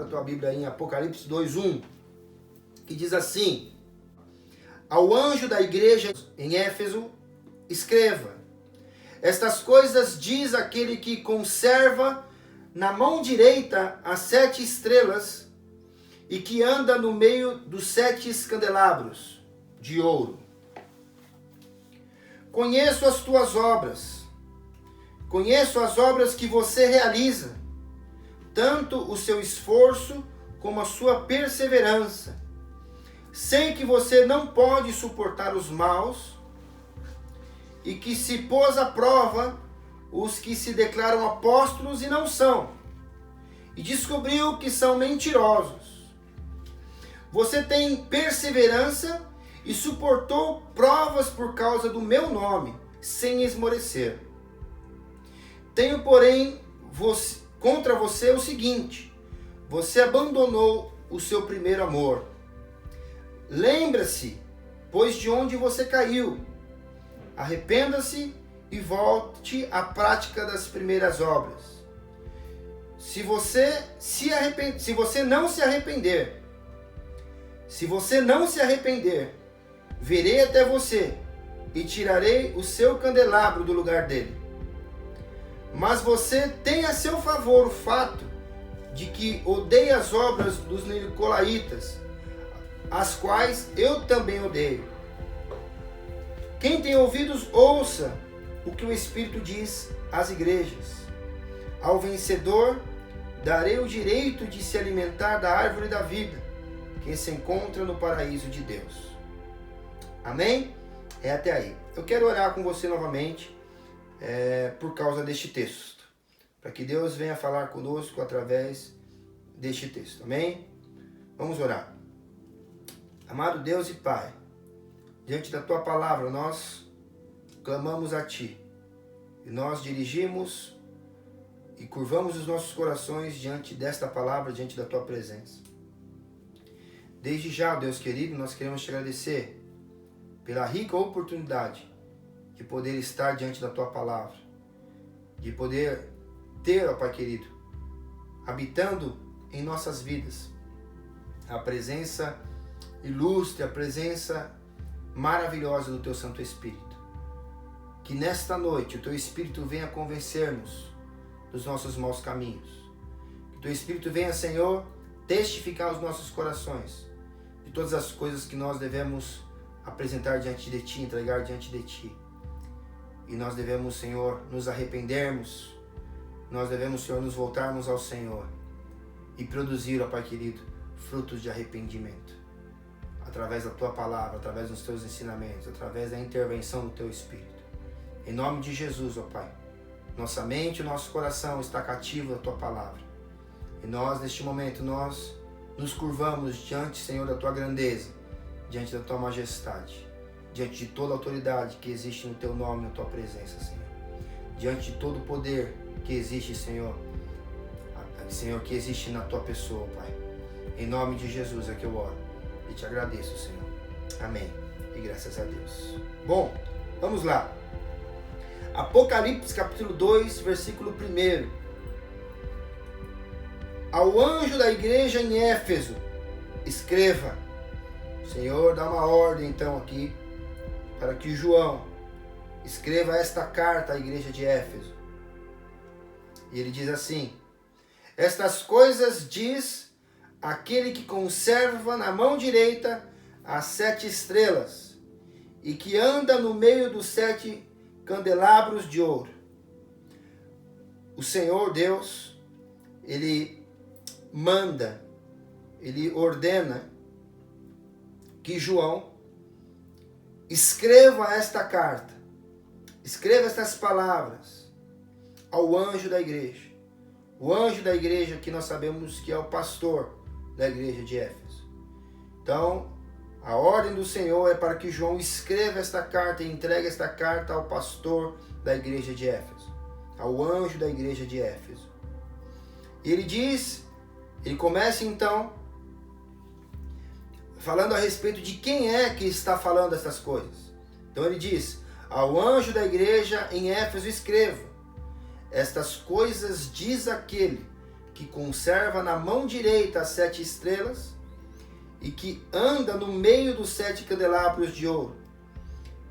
a tua Bíblia aí em Apocalipse 2:1, que diz assim: ao anjo da igreja em Éfeso, escreva: estas coisas diz aquele que conserva na mão direita as 7 estrelas e que anda no meio dos 7 candelabros de ouro. Conheço as tuas obras, conheço as obras que você realiza, tanto o seu esforço como a sua perseverança. Sei que você não pode suportar os maus e que se pôs à prova os que se declaram apóstolos e não são, e descobriu que são mentirosos. Você tem perseverança e suportou provas por causa do meu nome, sem esmorecer. Tenho, porém, contra você o seguinte: você abandonou o seu primeiro amor. Lembra-se, pois, de onde você caiu. Arrependa-se e volte à prática das primeiras obras. Se você não se arrepender, virei até você e tirarei o seu candelabro do lugar dele. Mas você tem a seu favor o fato de que odeia as obras dos nicolaítas, as quais eu também odeio. Quem tem ouvidos, ouça o que o Espírito diz às igrejas. Ao vencedor, darei o direito de se alimentar da árvore da vida, que se encontra no paraíso de Deus. Amém? É até aí. Eu quero orar com você novamente por causa deste texto, para que Deus venha falar conosco através deste texto. Amém? Vamos orar. Amado Deus e Pai, diante da Tua palavra, nós clamamos a Ti. E nós dirigimos e curvamos os nossos corações diante desta palavra, diante da Tua presença. Desde já, Deus querido, nós queremos Te agradecer pela rica oportunidade de poder estar diante da Tua palavra. De poder ter, ó Pai querido, habitando em nossas vidas a presença ilustre, a presença maravilhosa do Teu Santo Espírito. Que nesta noite o Teu Espírito venha convencer-nos dos nossos maus caminhos. Que o Teu Espírito venha, Senhor, testificar os nossos corações de todas as coisas que nós devemos apresentar diante de Ti, entregar diante de Ti. E nós devemos, Senhor, nos arrependermos. Nós devemos, Senhor, nos voltarmos ao Senhor e produzir, ó Pai querido, frutos de arrependimento. Através da Tua palavra, através dos Teus ensinamentos, através da intervenção do Teu Espírito. Em nome de Jesus, ó Pai, nossa mente e nosso coração está cativo da Tua palavra. E nós, neste momento, nós nos curvamos diante, Senhor, da Tua grandeza, diante da Tua majestade, diante de toda a autoridade que existe no Teu nome, na Tua presença, Senhor. Diante de todo o poder que existe, Senhor, que existe na Tua pessoa, Pai. Em nome de Jesus é que eu oro. E te agradeço, Senhor. Amém. E graças a Deus. Bom, vamos lá. Apocalipse capítulo 2, versículo 1. Ao anjo da igreja em Éfeso, escreva. O Senhor dá uma ordem então aqui para que João escreva esta carta à igreja de Éfeso. E ele diz assim: estas coisas diz aquele que conserva na mão direita as 7 estrelas e que anda no meio dos 7 candelabros de ouro. O Senhor Deus, Ele manda, Ele ordena que João escreva esta carta, escreva estas palavras ao anjo da igreja. O anjo da igreja que nós sabemos que é o pastor da igreja de Éfeso. Então, a ordem do Senhor é para que João escreva esta carta e entregue esta carta ao pastor da igreja de Éfeso, ao anjo da igreja de Éfeso. E ele começa então falando a respeito de quem é que está falando essas coisas. Então ele diz: ao anjo da igreja em Éfeso escreva: estas coisas diz aquele que conserva na mão direita as 7 estrelas e que anda no meio dos 7 candelabros de ouro.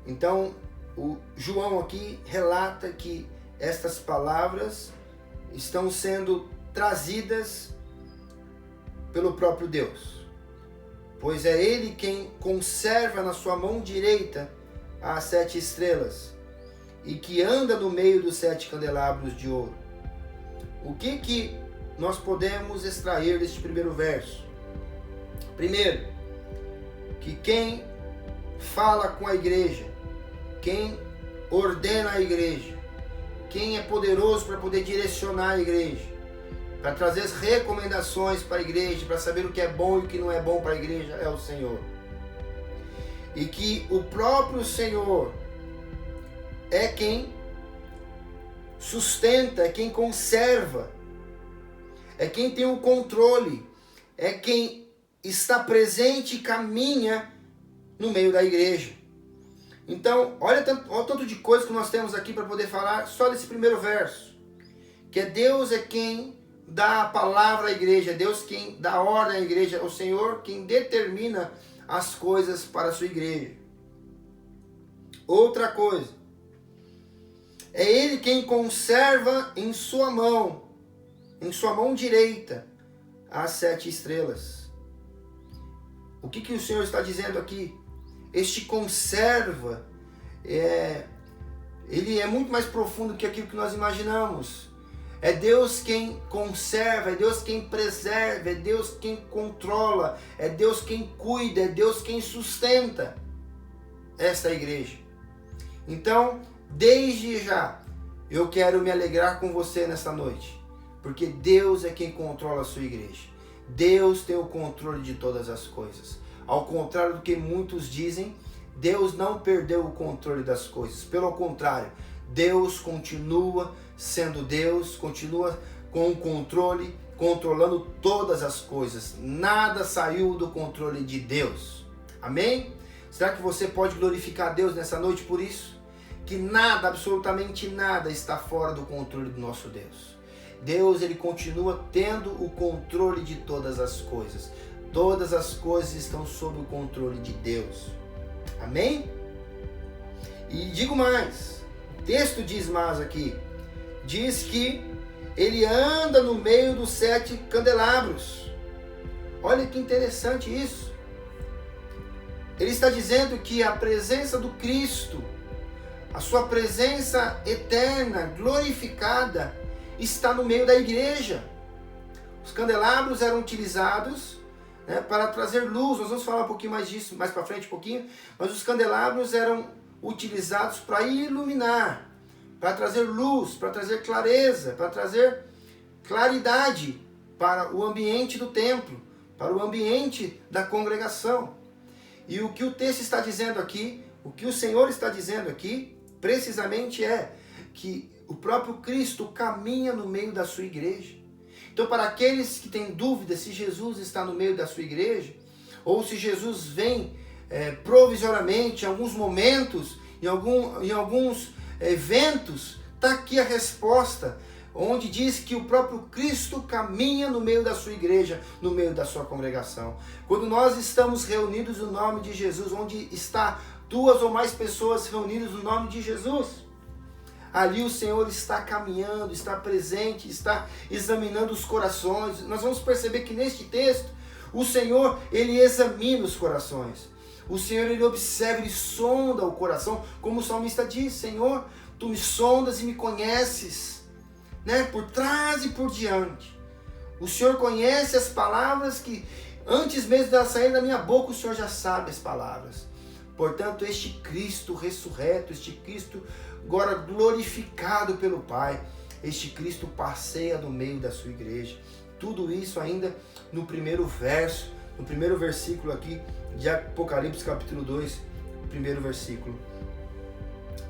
Então, o João aqui relata que estas palavras estão sendo trazidas pelo próprio Deus, pois é Ele quem conserva na sua mão direita as 7 estrelas e que anda no meio dos 7 candelabros de ouro. O que nós podemos extrair deste primeiro verso? Primeiro, que quem fala com a igreja, quem ordena a igreja, quem é poderoso para poder direcionar a igreja, para trazer as recomendações para a igreja, para saber o que é bom e o que não é bom para a igreja, é o Senhor. E que o próprio Senhor é quem sustenta, é quem conserva, é quem tem o controle, é quem está presente e caminha no meio da igreja. Então, olha o tanto de coisas que nós temos aqui para poder falar só desse primeiro verso. Que Deus é quem dá a palavra à igreja, é Deus quem dá ordem à igreja, é o Senhor quem determina as coisas para a sua igreja. Outra coisa, é Ele quem conserva em sua mão direita, as 7 estrelas. O que o Senhor está dizendo aqui? Este conserva, ele é muito mais profundo que aquilo que nós imaginamos. É Deus quem conserva, é Deus quem preserva, é Deus quem controla, é Deus quem cuida, é Deus quem sustenta esta igreja. Então, desde já, eu quero me alegrar com você nessa noite, porque Deus é quem controla a sua igreja. Deus tem o controle de todas as coisas. Ao contrário do que muitos dizem, Deus não perdeu o controle das coisas. Pelo contrário, Deus continua sendo Deus, continua com o controle, controlando todas as coisas. Nada saiu do controle de Deus. Amém? Será que você pode glorificar Deus nessa noite por isso? Que nada, absolutamente nada, está fora do controle do nosso Deus. Deus, ele continua tendo o controle de todas as coisas. Todas as coisas estão sob o controle de Deus. Amém? E digo mais, o texto diz mais aqui, diz que ele anda no meio dos 7 candelabros. Olha que interessante isso. Ele está dizendo que a presença do Cristo, a sua presença eterna, glorificada, está no meio da igreja. Os candelabros eram utilizados para trazer luz. Nós vamos falar um pouquinho mais disso, mais para frente um pouquinho. Mas os candelabros eram utilizados para iluminar, para trazer luz, para trazer clareza, para trazer claridade para o ambiente do templo, para o ambiente da congregação. E o que o texto está dizendo aqui, o que o Senhor está dizendo aqui, precisamente é que o próprio Cristo caminha no meio da sua igreja. Então, para aqueles que têm dúvida se Jesus está no meio da sua igreja, ou se Jesus vem provisoriamente, em alguns momentos, em alguns eventos, está aqui a resposta, onde diz que o próprio Cristo caminha no meio da sua igreja, no meio da sua congregação. Quando nós estamos reunidos no nome de Jesus, onde está 2 ou mais pessoas reunidas no nome de Jesus, ali o Senhor está caminhando, está presente, está examinando os corações. Nós vamos perceber que neste texto, o Senhor, ele examina os corações. O Senhor, ele observa, ele sonda o coração, como o salmista diz: Senhor, tu me sondas e me conheces, por trás e por diante. O Senhor conhece as palavras que, antes mesmo de elas saírem da minha boca, o Senhor já sabe as palavras. Portanto, este Cristo ressurreto, este Cristo agora glorificado pelo Pai, este Cristo passeia no meio da sua igreja. Tudo isso ainda no primeiro verso, no primeiro versículo aqui de Apocalipse capítulo 2, primeiro versículo.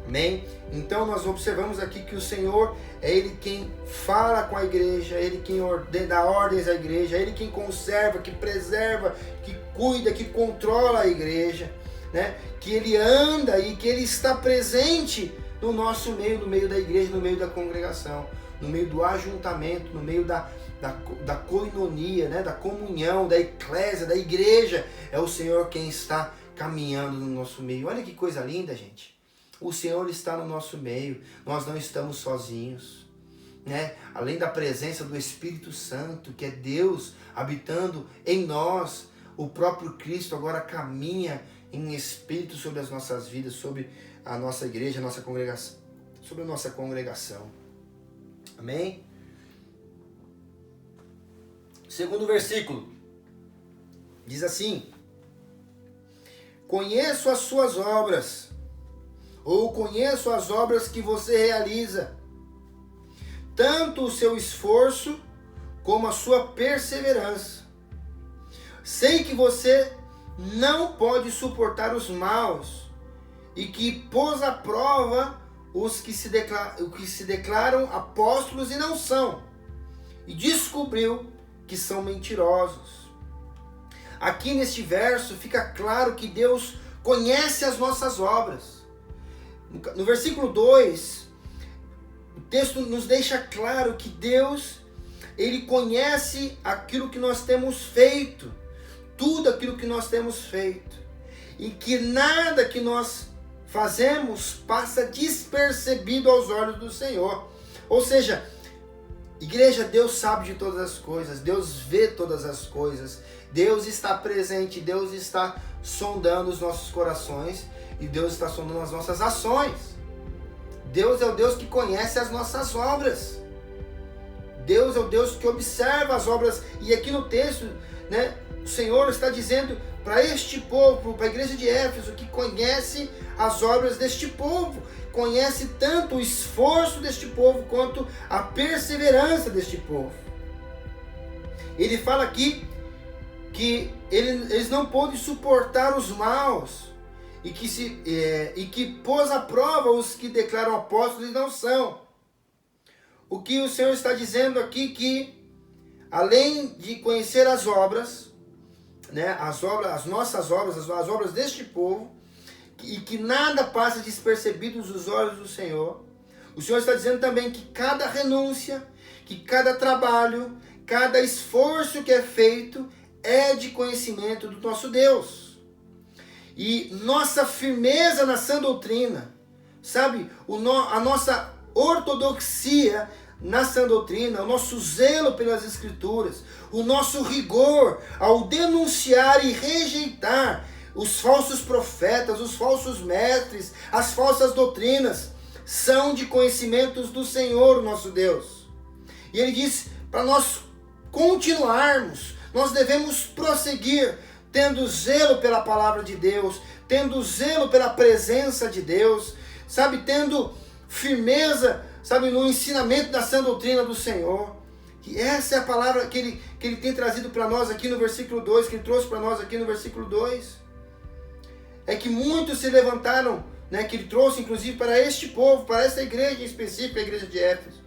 Amém? Então nós observamos aqui que o Senhor é Ele quem fala com a igreja, é Ele quem dá ordens à igreja, é Ele quem conserva, que preserva, que cuida, que controla a igreja, que Ele anda e que Ele está presente no nosso meio, no meio da igreja, no meio da congregação, no meio do ajuntamento, no meio da koinonia, né? Da comunhão, da eclésia, da igreja. É o Senhor quem está caminhando no nosso meio. Olha que coisa linda, gente. O Senhor está no nosso meio. Nós não estamos sozinhos, né? Além da presença do Espírito Santo, que é Deus habitando em nós, o próprio Cristo agora caminha em espírito sobre as nossas vidas, sobre a nossa igreja, a nossa congregação, sobre a nossa congregação. Amém? Segundo versículo, diz assim: conheço as suas obras, ou conheço as obras que você realiza, tanto o seu esforço como a sua perseverança. Sei que você não pode suportar os maus e que pôs à prova os que se declaram apóstolos e não são, e descobriu que são mentirosos. Aqui neste verso fica claro que Deus conhece as nossas obras. No versículo 2, o texto nos deixa claro que Deus, Ele conhece aquilo que nós temos feito, tudo aquilo que nós temos feito, e que nada que nós fazemos passa despercebido aos olhos do Senhor. Ou seja, igreja, Deus sabe de todas as coisas, Deus vê todas as coisas, Deus está presente, Deus está sondando os nossos corações e Deus está sondando as nossas ações. Deus é o Deus que conhece as nossas obras. Deus é o Deus que observa as obras. E aqui no texto, né, o Senhor está dizendo para este povo, para a igreja de Éfeso, que conhece as obras deste povo, conhece tanto o esforço deste povo quanto a perseverança deste povo. Ele fala aqui que eles não podem suportar os maus e que pôs à prova os que declaram apóstolos e não são. O que o Senhor está dizendo aqui, que além de conhecer as obras, né, as nossas obras, as obras deste povo, e que nada passa despercebido dos olhos do Senhor, o Senhor está dizendo também que cada renúncia, que cada trabalho, cada esforço que é feito é de conhecimento do nosso Deus. E nossa firmeza na sã doutrina, sabe, a nossa ortodoxia na sã doutrina, o nosso zelo pelas Escrituras, o nosso rigor ao denunciar e rejeitar os falsos profetas, os falsos mestres, as falsas doutrinas, são de conhecimentos do Senhor, nosso Deus. E Ele diz para nós continuarmos, nós devemos prosseguir, tendo zelo pela palavra de Deus, tendo zelo pela presença de Deus, sabe, tendo firmeza, sabe, no ensinamento da sã doutrina do Senhor. Que essa é a palavra que ele tem trazido para nós aqui no versículo 2, que Ele trouxe para nós aqui no versículo 2. É que muitos se levantaram, né, que Ele trouxe inclusive para este povo, para essa igreja em específico, a igreja de Éfeso.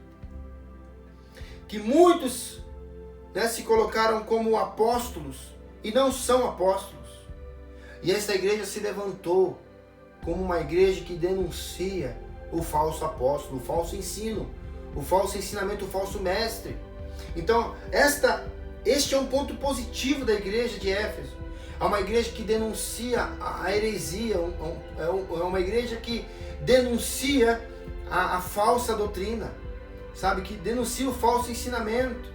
Que muitos, né, se colocaram como apóstolos e não são apóstolos. E essa igreja se levantou como uma igreja que denuncia o falso apóstolo, o falso ensino, o falso ensinamento, o falso mestre. Então, este é um ponto positivo da igreja de Éfeso. É uma igreja que denuncia a heresia, é uma igreja que denuncia a falsa doutrina, sabe? Que denuncia o falso ensinamento,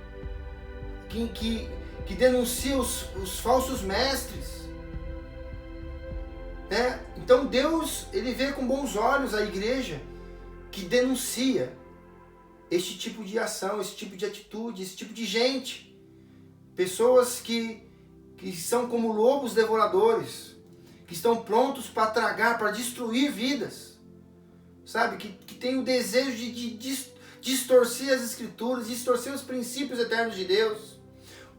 que denuncia os falsos mestres. Né? Então Deus, Ele vê com bons olhos a igreja que denuncia este tipo de ação, esse tipo de atitude, esse tipo de gente. Pessoas que são como lobos devoradores, que estão prontos para tragar, para destruir vidas. Sabe? Que tem o desejo de distorcer as Escrituras, distorcer os princípios eternos de Deus.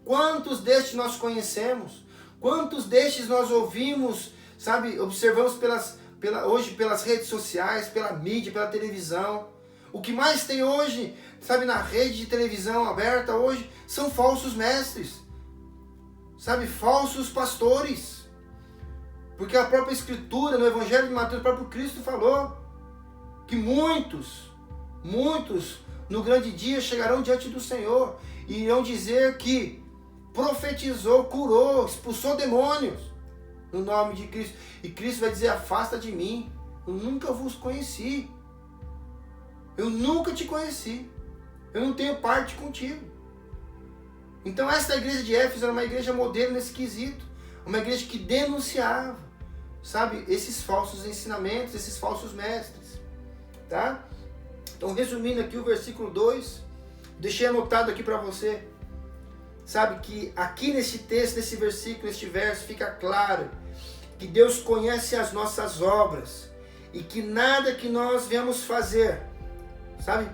Quantos destes nós conhecemos? Quantos destes nós ouvimos, sabe, observamos hoje pelas redes sociais, pela mídia, pela televisão. O que mais tem hoje, sabe, na rede de televisão aberta hoje, são falsos mestres, sabe, falsos pastores. Porque a própria Escritura, no Evangelho de Mateus, o próprio Cristo falou que muitos no grande dia chegarão diante do Senhor e irão dizer que profetizou, curou, expulsou demônios no nome de Cristo. E Cristo vai dizer: afasta de mim, eu nunca vos conheci. Eu nunca te conheci. Eu não tenho parte contigo. Então essa igreja de Éfeso era uma igreja modelo nesse quesito. Uma igreja que denunciava, sabe, esses falsos ensinamentos, esses falsos mestres. Tá? Então, resumindo aqui o versículo 2, deixei anotado aqui para você. Sabe que aqui nesse texto, nesse versículo, neste verso, fica claro que Deus conhece as nossas obras e que nada que nós viemos fazer, sabe,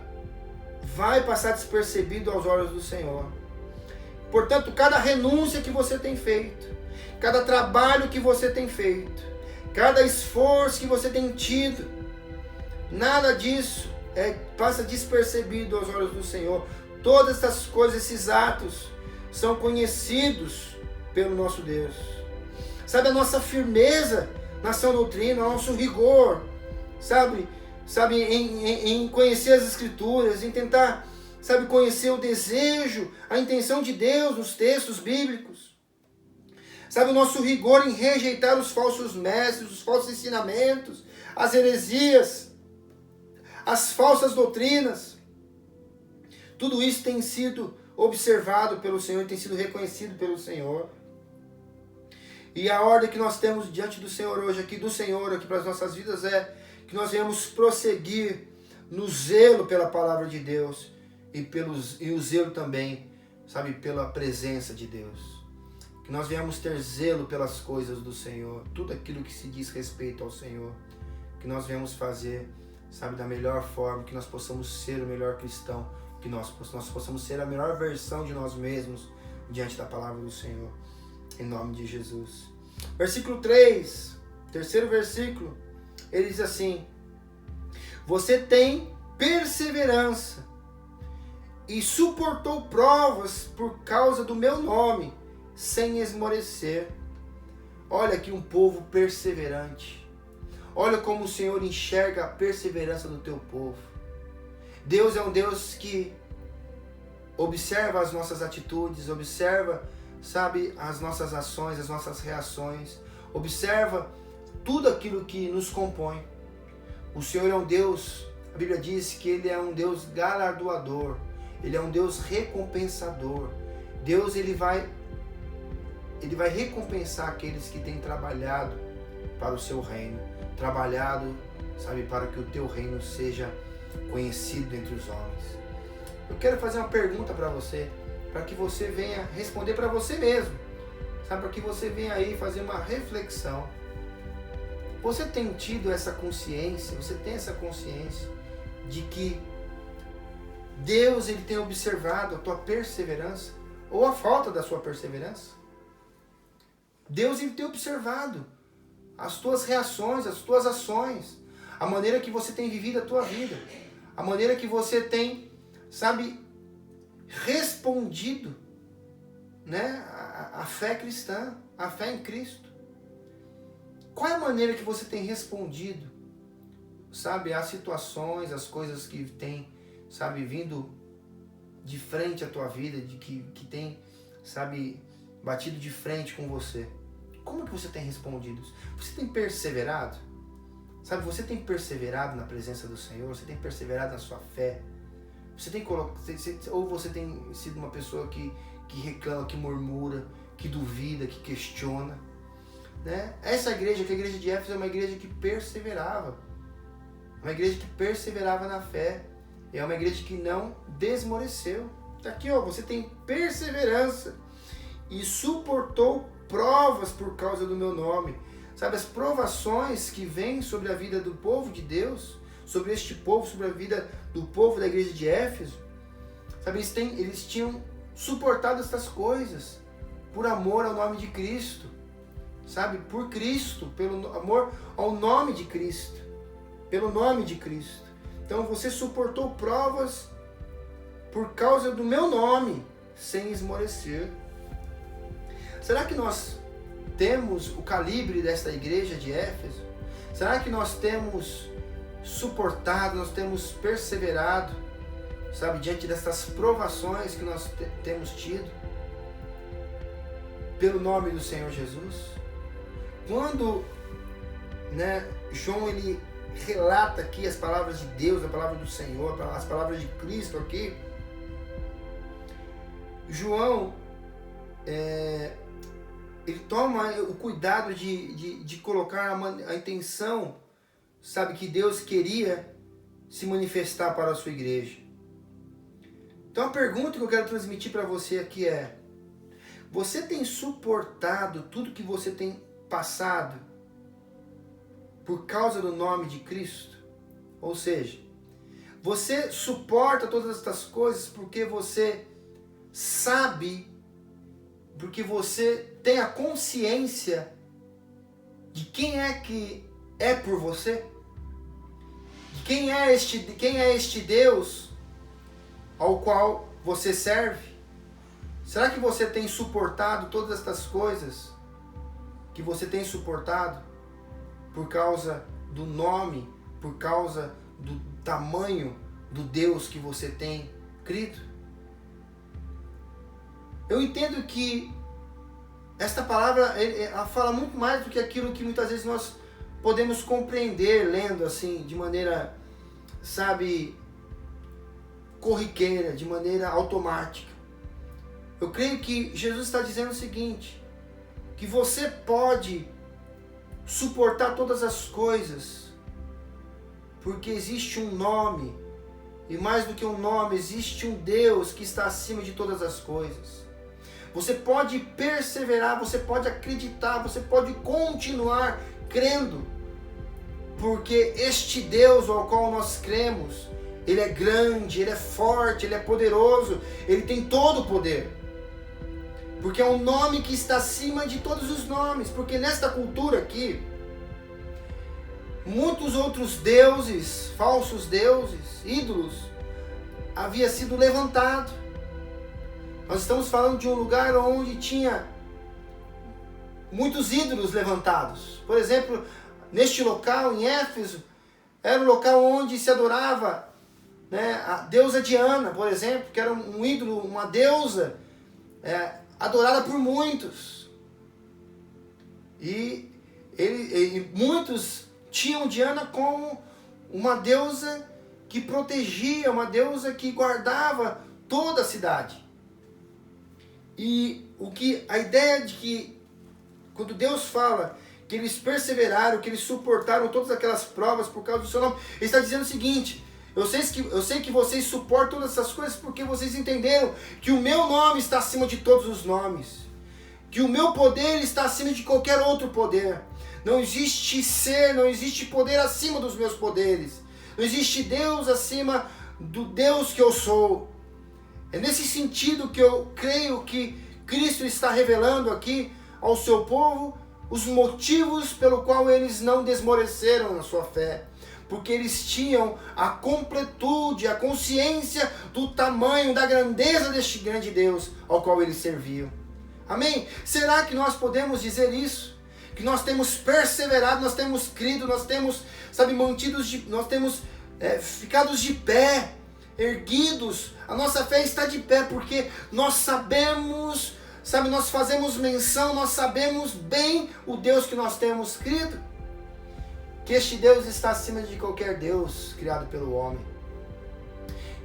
vai passar despercebido aos olhos do Senhor. Portanto, cada renúncia que você tem feito, cada trabalho que você tem feito, cada esforço que você tem tido, nada disso passa despercebido aos olhos do Senhor. Todas essas coisas, esses atos, são conhecidos pelo nosso Deus. Sabe, a nossa firmeza na sã doutrina, o nosso rigor, sabe em conhecer as Escrituras, em tentar, sabe, conhecer o desejo, a intenção de Deus nos textos bíblicos. Sabe, o nosso rigor em rejeitar os falsos mestres, os falsos ensinamentos, as heresias, as falsas doutrinas. Tudo isso tem sido observado pelo Senhor, tem sido reconhecido pelo Senhor. E a ordem que nós temos diante do Senhor hoje, aqui para as nossas vidas, é que nós venhamos prosseguir no zelo pela palavra de Deus e o zelo também, sabe, pela presença de Deus. Que nós venhamos ter zelo pelas coisas do Senhor, tudo aquilo que se diz respeito ao Senhor, que nós venhamos fazer, sabe, da melhor forma, que nós possamos ser o melhor cristão, que nós possamos ser a melhor versão de nós mesmos diante da palavra do Senhor, em nome de Jesus. Versículo 3, terceiro versículo, ele diz assim: você tem perseverança e suportou provas por causa do meu nome, sem esmorecer. Olha aqui um povo perseverante. Olha como o Senhor enxerga a perseverança do teu povo. Deus é um Deus que observa as nossas atitudes, observa, sabe, as nossas ações, as nossas reações, observa tudo aquilo que nos compõe. O Senhor é um Deus, a Bíblia diz que Ele é um Deus galardoador, Ele é um Deus recompensador. Deus, Ele vai recompensar aqueles que têm trabalhado para o seu reino, trabalhado, sabe, para que o teu reino seja conhecido entre os homens. Eu quero fazer uma pergunta para você, para que você venha responder para você mesmo, sabe, para que você venha aí fazer uma reflexão. Você tem tido essa consciência, você tem essa consciência de que Deus, Ele tem observado a tua perseverança ou a falta da sua perseverança? Deus, Ele tem observado as tuas reações, as tuas ações, a maneira que você tem vivido a tua vida, a maneira que você tem, sabe, respondido, né, a fé cristã, a fé em Cristo. Qual é a maneira que você tem respondido, sabe, às situações, às coisas que tem, sabe, vindo de frente à tua vida, que tem, sabe, batido de frente com você? Como que você tem respondido? Você tem perseverado? Sabe, você tem perseverado na presença do Senhor? Você tem perseverado na sua fé? Ou você tem sido uma pessoa que reclama, que murmura, que duvida, que questiona? Né? Essa igreja, que a igreja de Éfeso, é uma igreja que perseverava. Uma igreja que perseverava na fé. É uma igreja que não desmoreceu. Está aqui, ó, você tem perseverança e suportou provas por causa do meu nome. Sabe, as provações que vêm sobre a vida do povo de Deus, sobre este povo, sobre a vida do povo da igreja de Éfeso, sabe, eles tinham suportado essas coisas por amor ao nome de Cristo, sabe, por Cristo, pelo amor ao nome de Cristo, pelo nome de Cristo. Então você suportou provas por causa do meu nome, sem esmorecer. Será que nós temos o calibre desta igreja de Éfeso? Será que nós temos suportado, nós temos perseverado sabe, diante dessas provações que nós temos tido, pelo nome do Senhor Jesus. Quando, né, João ele relata aqui as palavras de Deus, a palavra do Senhor, as palavras de Cristo aqui, João ele toma o cuidado de colocar a intenção, sabe, que Deus queria se manifestar para a sua igreja. Então a pergunta que eu quero transmitir para você aqui é: você tem suportado tudo que você tem passado por causa do nome de Cristo? Ou seja, você suporta todas estas coisas porque você sabe, porque você tem a consciência de quem é que é por você? De quem é este Deus ao qual você serve? Será que você tem suportado todas estas coisas que você tem suportado por causa do nome, por causa do tamanho do Deus que você tem crido? Eu entendo que esta palavra ela fala muito mais do que aquilo que muitas vezes nós podemos compreender lendo assim, de maneira, sabe, corriqueira, de maneira automática. Eu creio que Jesus está dizendo o seguinte, que você pode suportar todas as coisas, porque existe um nome, e mais do que um nome, existe um Deus que está acima de todas as coisas. Você pode perseverar, você pode acreditar, você pode continuar crendo, porque este Deus ao qual nós cremos, Ele é grande, Ele é forte, Ele é poderoso, Ele tem todo o poder. Porque é um nome que está acima de todos os nomes. Porque nesta cultura aqui, muitos outros deuses, falsos deuses, ídolos, havia sido levantado. Nós estamos falando de um lugar onde tinha muitos ídolos levantados. Por exemplo, neste local, em Éfeso, era um local onde se adorava, né, a deusa Diana, por exemplo, que era um ídolo, uma deusa adorada por muitos. E muitos tinham Diana como uma deusa que protegia, uma deusa que guardava toda a cidade. E a ideia de que, quando Deus fala que eles perseveraram, que eles suportaram todas aquelas provas por causa do seu nome, Ele está dizendo o seguinte: eu sei que vocês suportam todas essas coisas porque vocês entenderam que o meu nome está acima de todos os nomes, que o meu poder está acima de qualquer outro poder. Não existe ser, não existe poder acima dos meus poderes. Não existe Deus acima do Deus que eu sou. É nesse sentido que eu creio que Cristo está revelando aqui ao seu povo os motivos pelo qual eles não desmoreceram na sua fé. Porque eles tinham a completude, a consciência do tamanho, da grandeza deste grande Deus ao qual eles serviam. Amém? Será que nós podemos dizer isso? Que nós temos perseverado, nós temos crido, nós temos, sabe, nós temos ficados de pé, erguidos, a nossa fé está de pé, porque nós sabemos, sabe, nós fazemos menção, nós sabemos bem o Deus que nós temos crido, que este Deus está acima de qualquer Deus criado pelo homem,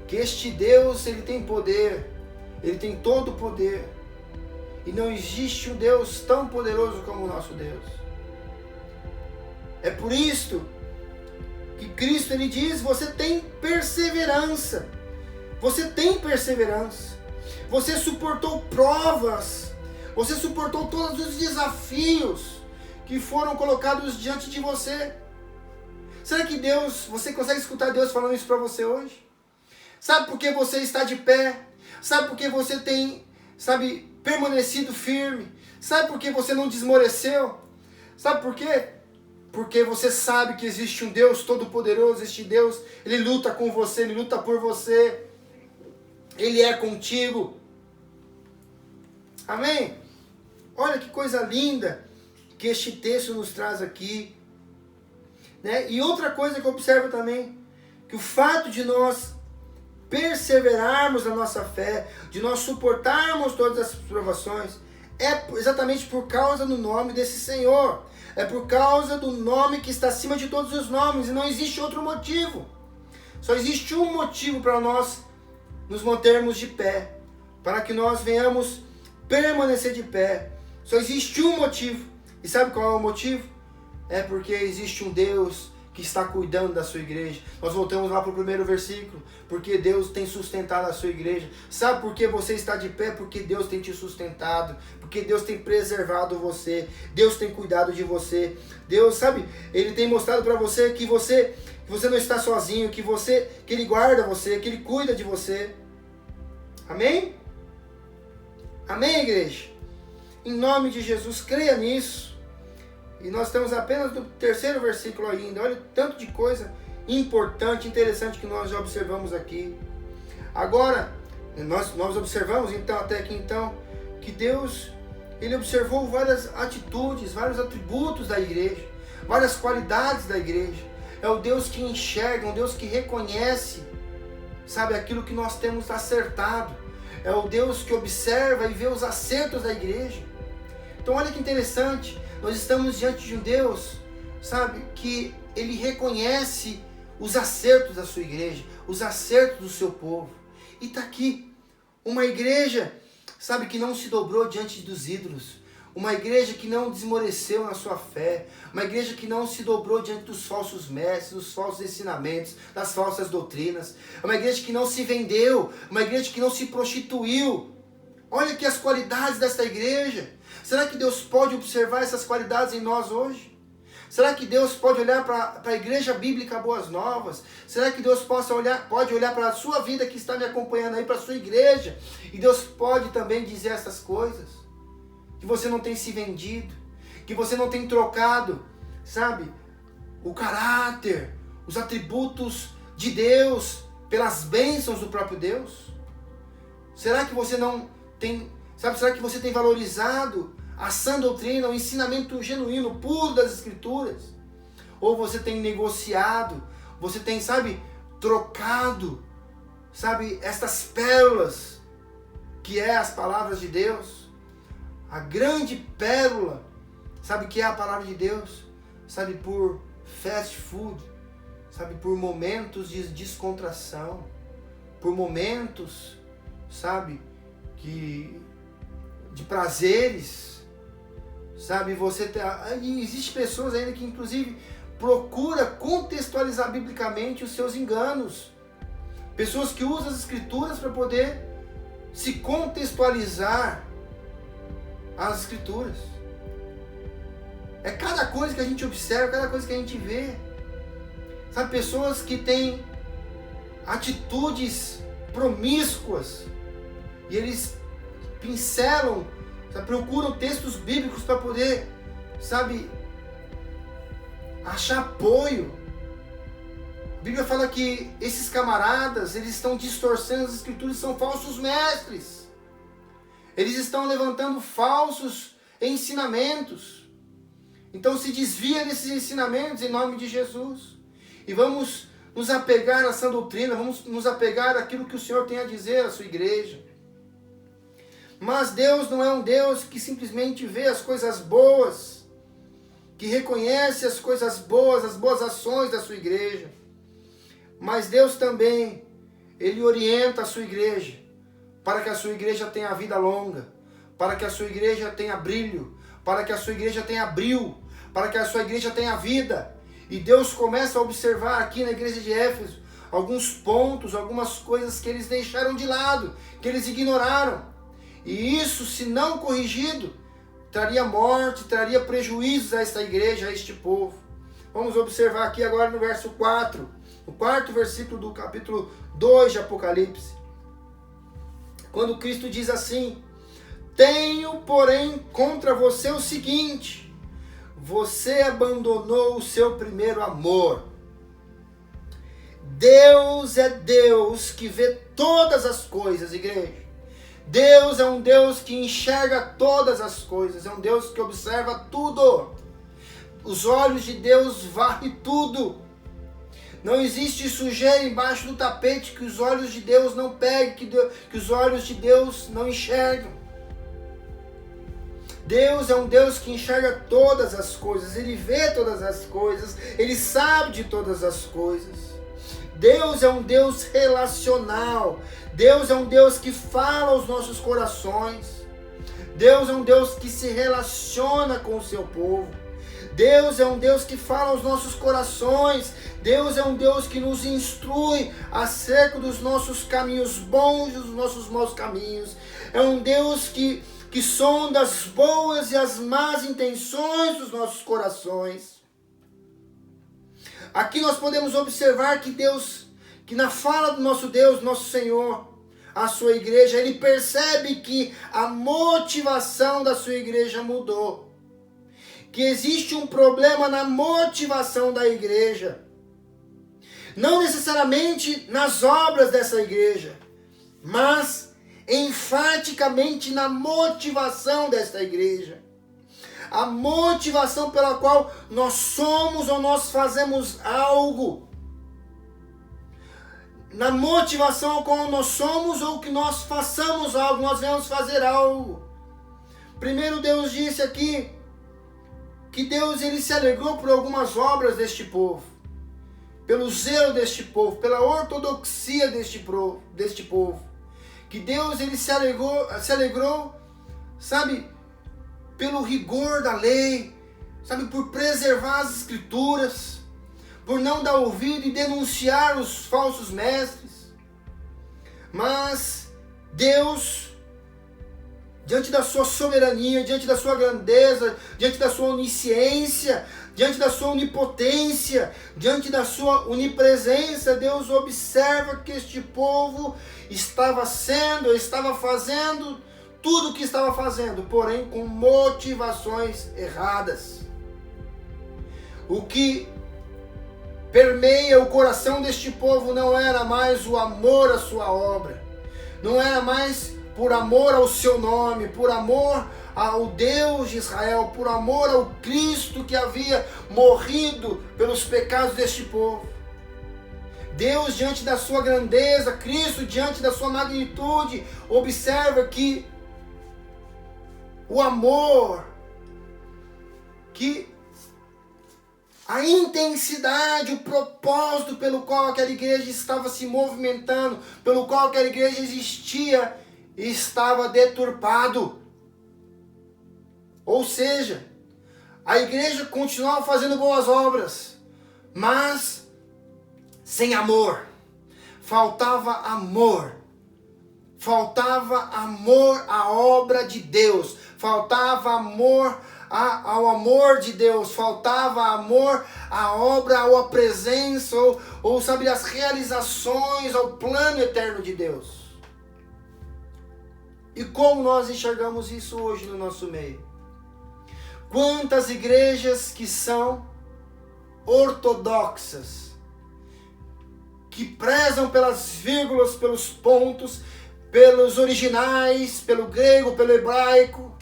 que este Deus, Ele tem poder, Ele tem todo o poder, e não existe um Deus tão poderoso como o nosso Deus. É por isso que Cristo, Ele diz: você tem perseverança. Você tem perseverança. Você suportou provas. Você suportou todos os desafios que foram colocados diante de você. Será que você consegue escutar Deus falando isso para você hoje? Sabe por que você está de pé? Sabe por que você tem, sabe, permanecido firme? Sabe por que você não desmoreceu? Sabe por quê? Porque você sabe que existe um Deus todo-poderoso. Este Deus, Ele luta com você, Ele luta por você. Ele é contigo. Amém? Olha que coisa linda que este texto nos traz aqui, né? E outra coisa que eu observo também, que o fato de nós perseverarmos na nossa fé, de nós suportarmos todas as provações, é exatamente por causa do nome desse Senhor. É por causa do nome que está acima de todos os nomes, e não existe outro motivo. Só existe um motivo para nós nos mantermos de pé, para que nós venhamos permanecer de pé. Só existe um motivo. E sabe qual é o motivo? É porque existe um Deus que está cuidando da sua igreja. Nós voltamos lá para o primeiro versículo. Porque Deus tem sustentado a sua igreja. Sabe por que você está de pé? Porque Deus tem te sustentado. Porque Deus tem preservado você. Deus tem cuidado de você. Deus, sabe, Ele tem mostrado para você que você não está sozinho, que Ele guarda você, que Ele cuida de você. Amém? Amém, igreja? Em nome de Jesus, creia nisso. E nós estamos apenas no terceiro versículo ainda. Olha o tanto de coisa importante, interessante que nós já observamos aqui. Agora, nós observamos então, até aqui então, que Deus, Ele observou várias atitudes, vários atributos da igreja, várias qualidades da igreja. É o Deus que enxerga, um Deus que reconhece, sabe, aquilo que nós temos acertado. É o Deus que observa e vê os acertos da igreja. Então olha que interessante, nós estamos diante de um Deus, sabe, que Ele reconhece os acertos da sua igreja, os acertos do seu povo. E está aqui, uma igreja, sabe, que não se dobrou diante dos ídolos, uma igreja que não desmoreceu na sua fé, uma igreja que não se dobrou diante dos falsos mestres, dos falsos ensinamentos, das falsas doutrinas, uma igreja que não se vendeu, uma igreja que não se prostituiu. Olha aqui as qualidades desta igreja. Será que Deus pode observar essas qualidades em nós hoje? Será que Deus pode olhar para a igreja bíblica Boas Novas? Será que Deus pode olhar para a sua vida que está me acompanhando aí, para a sua igreja? E Deus pode também dizer essas coisas? Que você não tem se vendido, que você não tem trocado, sabe, o caráter, os atributos de Deus pelas bênçãos do próprio Deus? Será que você não tem, sabe, será que você tem valorizado a sã doutrina, o ensinamento genuíno, puro das Escrituras? Ou você tem negociado, você tem, sabe, trocado, sabe, estas pérolas, que é as palavras de Deus, a grande pérola, sabe, que é a palavra de Deus, sabe, por fast food, sabe, por momentos de descontração, por momentos, sabe, de prazeres, sabe, e existe pessoas ainda que inclusive procura contextualizar biblicamente os seus enganos, pessoas que usam as Escrituras para poder se contextualizar as Escrituras. É cada coisa que a gente observa, cada coisa que a gente vê, sabe, pessoas que têm atitudes promíscuas, e eles pincelam, sabe, procuram textos bíblicos para poder, sabe, achar apoio. A Bíblia fala que esses camaradas, eles estão distorcendo as Escrituras, são falsos mestres. Eles estão levantando falsos ensinamentos. Então se desvia desses ensinamentos em nome de Jesus. E vamos nos apegar à sã doutrina, vamos nos apegar àquilo que o Senhor tem a dizer à sua igreja. Mas Deus não é um Deus que simplesmente vê as coisas boas, que reconhece as coisas boas, as boas ações da sua igreja. Mas Deus também, Ele orienta a sua igreja, para que a sua igreja tenha vida longa, para que a sua igreja tenha brilho, para que a sua igreja tenha brilho, para que a sua igreja tenha vida. E Deus começa a observar aqui na igreja de Éfeso alguns pontos, algumas coisas que eles deixaram de lado, que eles ignoraram. E isso, se não corrigido, traria morte, traria prejuízos a esta igreja, a este povo. Vamos observar aqui agora no verso 4, o quarto versículo do capítulo 2 de Apocalipse. Quando Cristo diz assim: tenho, porém, contra você o seguinte: você abandonou o seu primeiro amor. Deus é Deus que vê todas as coisas, igreja. Deus é um Deus que enxerga todas as coisas, é um Deus que observa tudo. Os olhos de Deus varrem tudo. Não existe sujeira embaixo do tapete que os olhos de Deus não peguem, que os olhos de Deus não enxergam. Deus é um Deus que enxerga todas as coisas, Ele vê todas as coisas, Ele sabe de todas as coisas. Deus é um Deus relacional, Deus é um Deus que fala aos nossos corações, Deus é um Deus que se relaciona com o seu povo. Deus é um Deus que fala aos nossos corações. Deus é um Deus que nos instrui acerca dos nossos caminhos bons e dos nossos maus caminhos. É um Deus que sonda as boas e as más intenções dos nossos corações. Aqui nós podemos observar que Deus, que na fala do nosso Deus, nosso Senhor, a sua igreja, Ele percebe que a motivação da sua igreja mudou. Que existe um problema na motivação da igreja. Não necessariamente nas obras dessa igreja, mas enfaticamente na motivação desta igreja. A motivação pela qual nós somos ou nós fazemos algo. Na motivação ao qual nós somos ou que nós façamos algo, nós venhamos fazer algo. Primeiro Deus disse aqui, que Deus ele se alegrou por algumas obras deste povo, pelo zelo deste povo, pela ortodoxia deste povo, que Deus ele se alegrou, sabe, pelo rigor da lei, sabe, por preservar as escrituras, por não dar ouvido e denunciar os falsos mestres. Mas Deus, diante da sua soberania, diante da sua grandeza, diante da sua onisciência, diante da sua onipotência, diante da sua onipresença, Deus observa que este povo estava fazendo tudo o que estava fazendo, porém com motivações erradas. O que permeia o coração deste povo não era mais o amor à sua obra, não era mais por amor ao seu nome, por amor ao Deus de Israel, por amor ao Cristo que havia morrido pelos pecados deste povo. Deus, diante da sua grandeza, Cristo, diante da sua magnitude, observa que o amor, que a intensidade, o propósito pelo qual aquela igreja estava se movimentando, pelo qual aquela igreja existia, estava deturpado. Ou seja, a igreja continuava fazendo boas obras, mas sem amor. Faltava amor. Faltava amor à obra de Deus. Faltava amor ao amor de Deus. Faltava amor à obra, à presença, ou sabe, às realizações, ao plano eterno de Deus. E como nós enxergamos isso hoje no nosso meio? Quantas igrejas que são ortodoxas, que prezam pelas vírgulas, pelos pontos, pelos originais, pelo grego, pelo hebraico,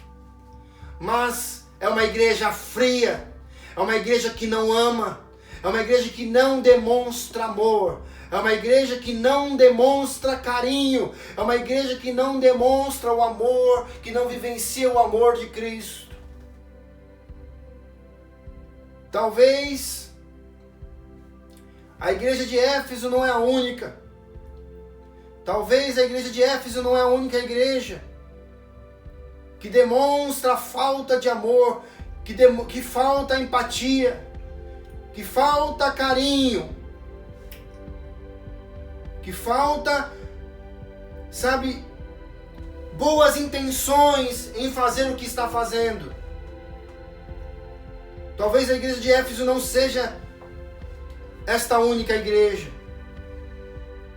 mas é uma igreja fria, é uma igreja que não ama, é uma igreja que não demonstra amor, é uma igreja que não demonstra carinho, é uma igreja que não demonstra o amor, que não vivencia o amor de Cristo. Talvez a igreja de Éfeso não é a única. Talvez a igreja de Éfeso não é a única igreja que demonstra falta de amor, que falta empatia, que falta carinho, que falta, sabe, boas intenções em fazer o que está fazendo. Talvez a igreja de Éfeso não seja esta única igreja.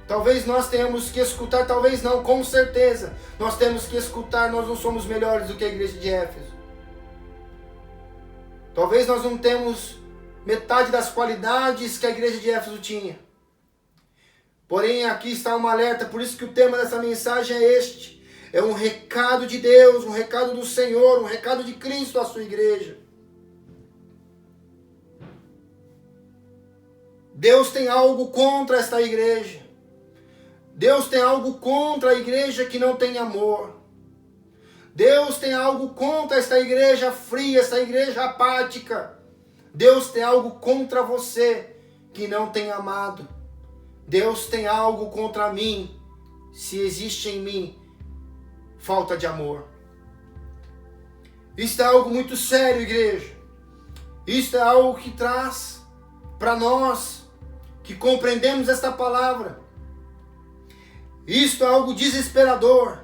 Talvez nós tenhamos que escutar, talvez não, com certeza. Nós temos que escutar, nós não somos melhores do que a igreja de Éfeso. Talvez nós não temos metade das qualidades que a igreja de Éfeso tinha. Porém, aqui está um alerta, por isso que o tema dessa mensagem é este. É um recado de Deus, um recado do Senhor, um recado de Cristo à sua igreja. Deus tem algo contra esta igreja. Deus tem algo contra a igreja que não tem amor. Deus tem algo contra esta igreja fria, esta igreja apática. Deus tem algo contra você que não tem amado. Deus tem algo contra mim, se existe em mim falta de amor. Isso é algo muito sério, igreja. Isso é algo que traz para nós que compreendemos esta palavra. Isto é algo desesperador.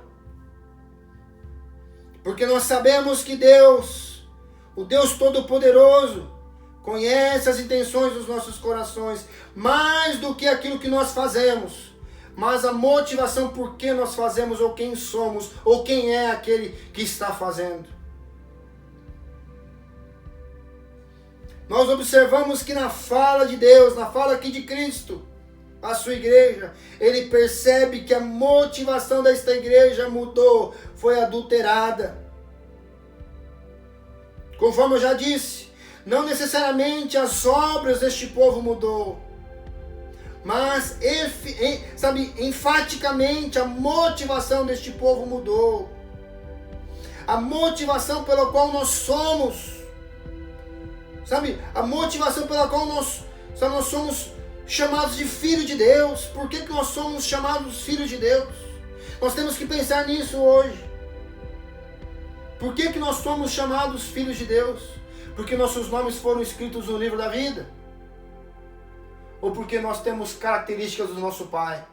Porque nós sabemos que Deus, o Deus Todo-Poderoso, conhece as intenções dos nossos corações, mais do que aquilo que nós fazemos, mas a motivação por que nós fazemos, ou quem somos, ou quem é aquele que está fazendo. Nós observamos que na fala de Deus, na fala aqui de Cristo, a sua igreja, ele percebe que a motivação desta igreja mudou, foi adulterada. Conforme eu já disse, não necessariamente as obras deste povo mudou, mas enfaticamente a motivação deste povo mudou. A motivação pela qual nós somos, a motivação pela qual nós somos chamados de filhos de Deus. Por que nós somos chamados filhos de Deus? Nós temos que pensar nisso hoje. Por que nós somos chamados filhos de Deus? Porque nossos nomes foram escritos no livro da vida? Ou porque nós temos características do nosso Pai?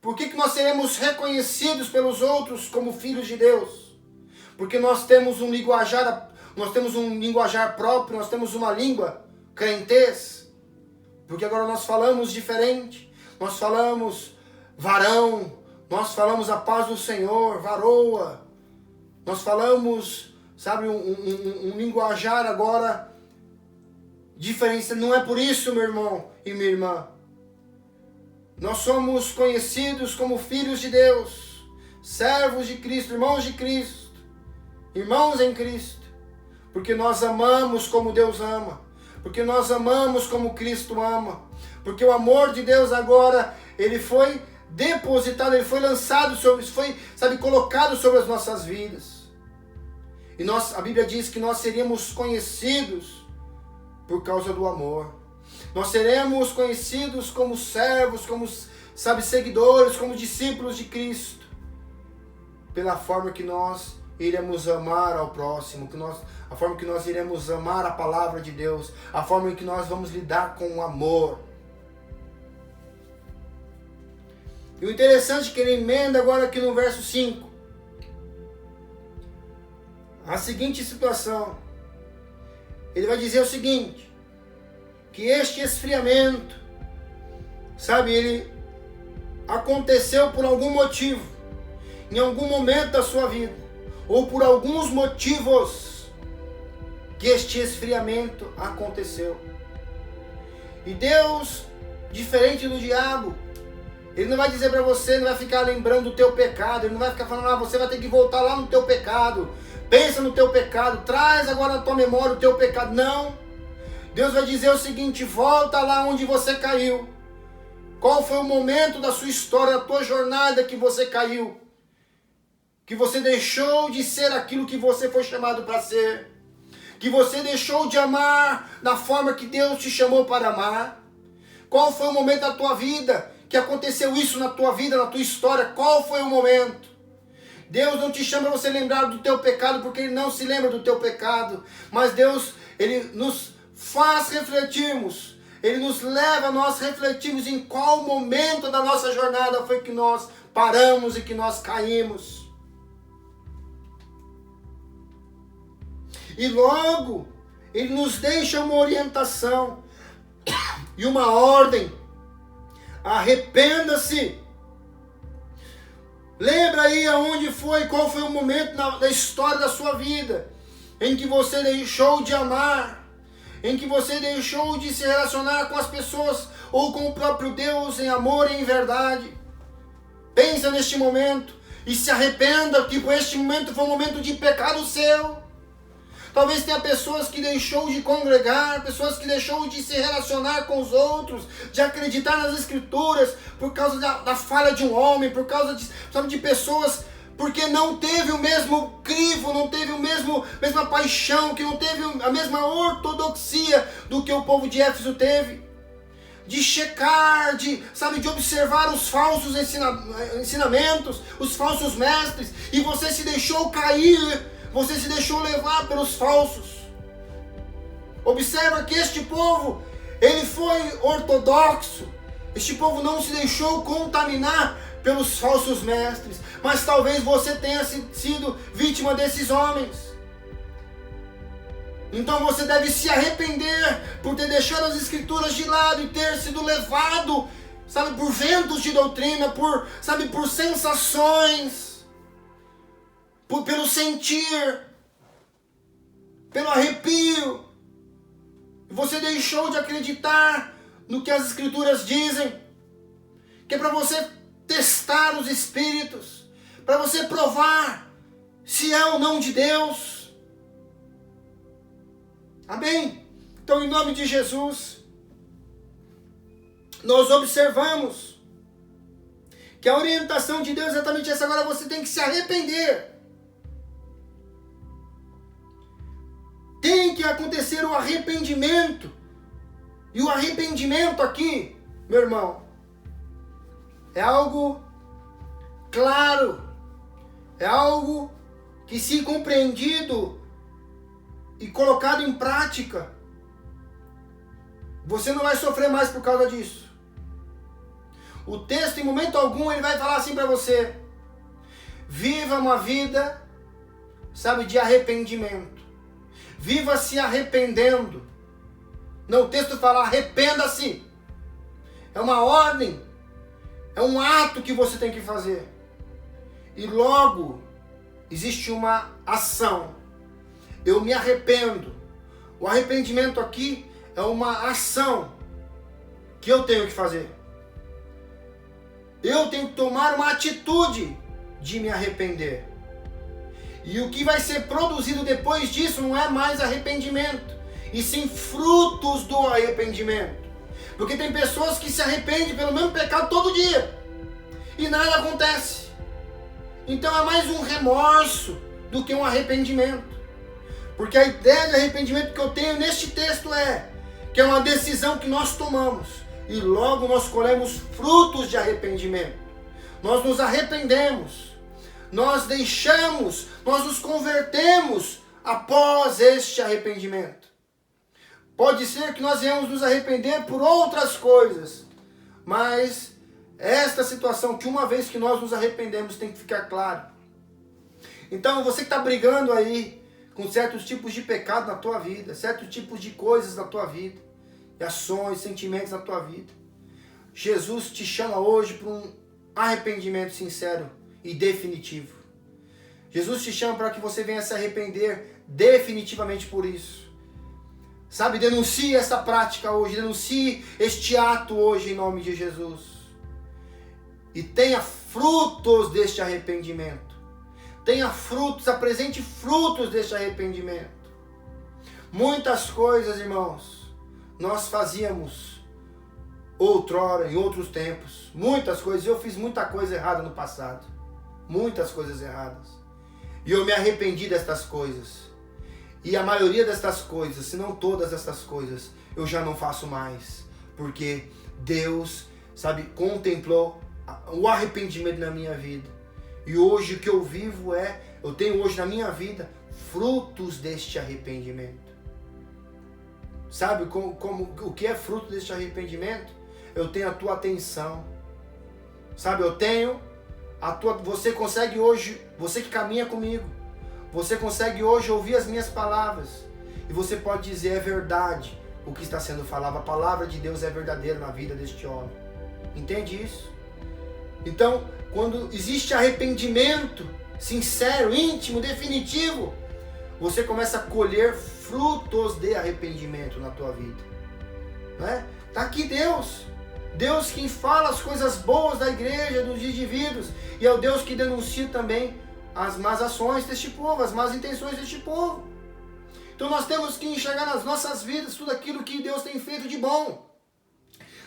Por que nós seremos reconhecidos pelos outros como filhos de Deus? Porque nós temos um linguajar próprio, nós temos uma língua crentez. Porque agora nós falamos diferente. Nós falamos varão, nós falamos a paz do Senhor, varoa. Nós falamos, um linguajar agora diferente. Não é por isso, meu irmão e minha irmã. Nós somos conhecidos como filhos de Deus, servos de Cristo, irmãos de Cristo, irmãos em Cristo, porque nós amamos como Deus ama, porque nós amamos como Cristo ama, porque o amor de Deus agora, ele foi depositado, ele foi lançado sobre, foi, colocado sobre as nossas vidas. E a Bíblia diz que nós seríamos conhecidos por causa do amor. Nós seremos conhecidos como servos, como, seguidores, como discípulos de Cristo, pela forma que nós iremos amar ao próximo, a forma que nós iremos amar a palavra de Deus, a forma em que nós vamos lidar com o amor. E o interessante é que ele emenda agora aqui no verso 5, a seguinte situação. Ele vai dizer o seguinte, que este esfriamento, ele aconteceu por algum motivo, em algum momento da sua vida, ou por alguns motivos que este esfriamento aconteceu. E Deus, diferente do diabo, ele não vai dizer para você, não vai ficar lembrando do teu pecado, ele não vai ficar falando, você vai ter que voltar lá no teu pecado, pensa no teu pecado, traz agora na tua memória o teu pecado. Não. Deus vai dizer o seguinte, volta lá onde você caiu. Qual foi o momento da sua história, da tua jornada que você caiu? Que você deixou de ser aquilo que você foi chamado para ser. Que você deixou de amar da forma que Deus te chamou para amar. Qual foi o momento da tua vida que aconteceu isso na tua vida, na tua história? Qual foi o momento? Deus não te chama para você lembrar do teu pecado, porque Ele não se lembra do teu pecado. Mas Deus, Ele nos faz refletirmos. Ele nos leva a nós refletirmos em qual momento da nossa jornada foi que nós paramos e que nós caímos. E logo, Ele nos deixa uma orientação e uma ordem. Arrependa-se. Lembra aí aonde foi, qual foi o momento da história da sua vida em que você deixou de amar, em que você deixou de se relacionar com as pessoas ou com o próprio Deus em amor e em verdade. Pensa neste momento e se arrependa, que este momento foi um momento de pecado seu. Talvez tenha pessoas que deixou de congregar, pessoas que deixou de se relacionar com os outros, de acreditar nas Escrituras, por causa da falha de um homem, por causa de pessoas, porque não teve o mesmo crivo, não teve mesma paixão, que não teve a mesma ortodoxia do que o povo de Éfeso teve. De checar, de observar os falsos ensinamentos, os falsos mestres, e você se deixou cair, você se deixou levar pelos falsos. Observa que este povo, ele foi ortodoxo, este povo não se deixou contaminar pelos falsos mestres, mas talvez você tenha sido vítima desses homens. Então você deve se arrepender por ter deixado as Escrituras de lado e ter sido levado, por ventos de doutrina, por sensações, pelo sentir, pelo arrepio. Você deixou de acreditar no que as Escrituras dizem, que é para você testar os Espíritos, para você provar se é ou não de Deus. Amém? Então, em nome de Jesus, nós observamos que a orientação de Deus é exatamente essa. Agora você tem que se arrepender. Tem que acontecer o arrependimento. E o arrependimento aqui, meu irmão, é algo claro. É algo que, se compreendido e colocado em prática, você não vai sofrer mais por causa disso. O texto, em momento algum, ele vai falar assim para você: viva uma vida, de arrependimento. Viva se arrependendo. Não, o texto fala: arrependa-se. É uma ordem, é um ato que você tem que fazer. E logo existe uma ação. Eu me arrependo. O arrependimento aqui é uma ação que eu tenho que fazer. Eu tenho que tomar uma atitude de me arrepender. E o que vai ser produzido depois disso não é mais arrependimento, e sim frutos do arrependimento. Porque tem pessoas que se arrependem pelo mesmo pecado todo dia e nada acontece. Então é mais um remorso do que um arrependimento. Porque a ideia de arrependimento que eu tenho neste texto que é uma decisão que nós tomamos e logo nós colhemos frutos de arrependimento. Nós nos arrependemos, nós nos convertemos após este arrependimento. Pode ser que nós venhamos nos arrepender por outras coisas, mas esta situação que uma vez que nós nos arrependemos tem que ficar claro. Então você que está brigando aí com certos tipos de pecado na tua vida, certos tipos de coisas na tua vida, e ações, sentimentos na tua vida, Jesus te chama hoje para um arrependimento sincero e definitivo. Jesus te chama para que você venha se arrepender definitivamente por isso. Denuncie essa prática hoje, denuncie este ato hoje em nome de Jesus. E tenha frutos deste arrependimento. Tenha frutos, apresente frutos deste arrependimento. Muitas coisas, irmãos, nós fazíamos outrora, em outros tempos. Muitas coisas, eu fiz muita coisa errada no passado. Muitas coisas erradas. E eu me arrependi destas coisas. E a maioria destas coisas, se não todas estas coisas, eu já não faço mais. Porque Deus, contemplou o arrependimento na minha vida. E hoje o que eu vivo eu tenho hoje na minha vida frutos deste arrependimento. O que é fruto deste arrependimento? Eu tenho a tua atenção. Eu tenho a tua... Você consegue hoje, você que caminha comigo, você consegue hoje ouvir as minhas palavras. E você pode dizer: é verdade o que está sendo falado. A palavra de Deus é verdadeira na vida deste homem. Entende isso? Então, quando existe arrependimento sincero, íntimo, definitivo, você começa a colher frutos de arrependimento na tua vida. Está aqui Deus quem fala as coisas boas da igreja, dos indivíduos, e é o Deus que denuncia também as más ações deste povo, as más intenções deste povo. Então nós temos que enxergar nas nossas vidas tudo aquilo que Deus tem feito de bom.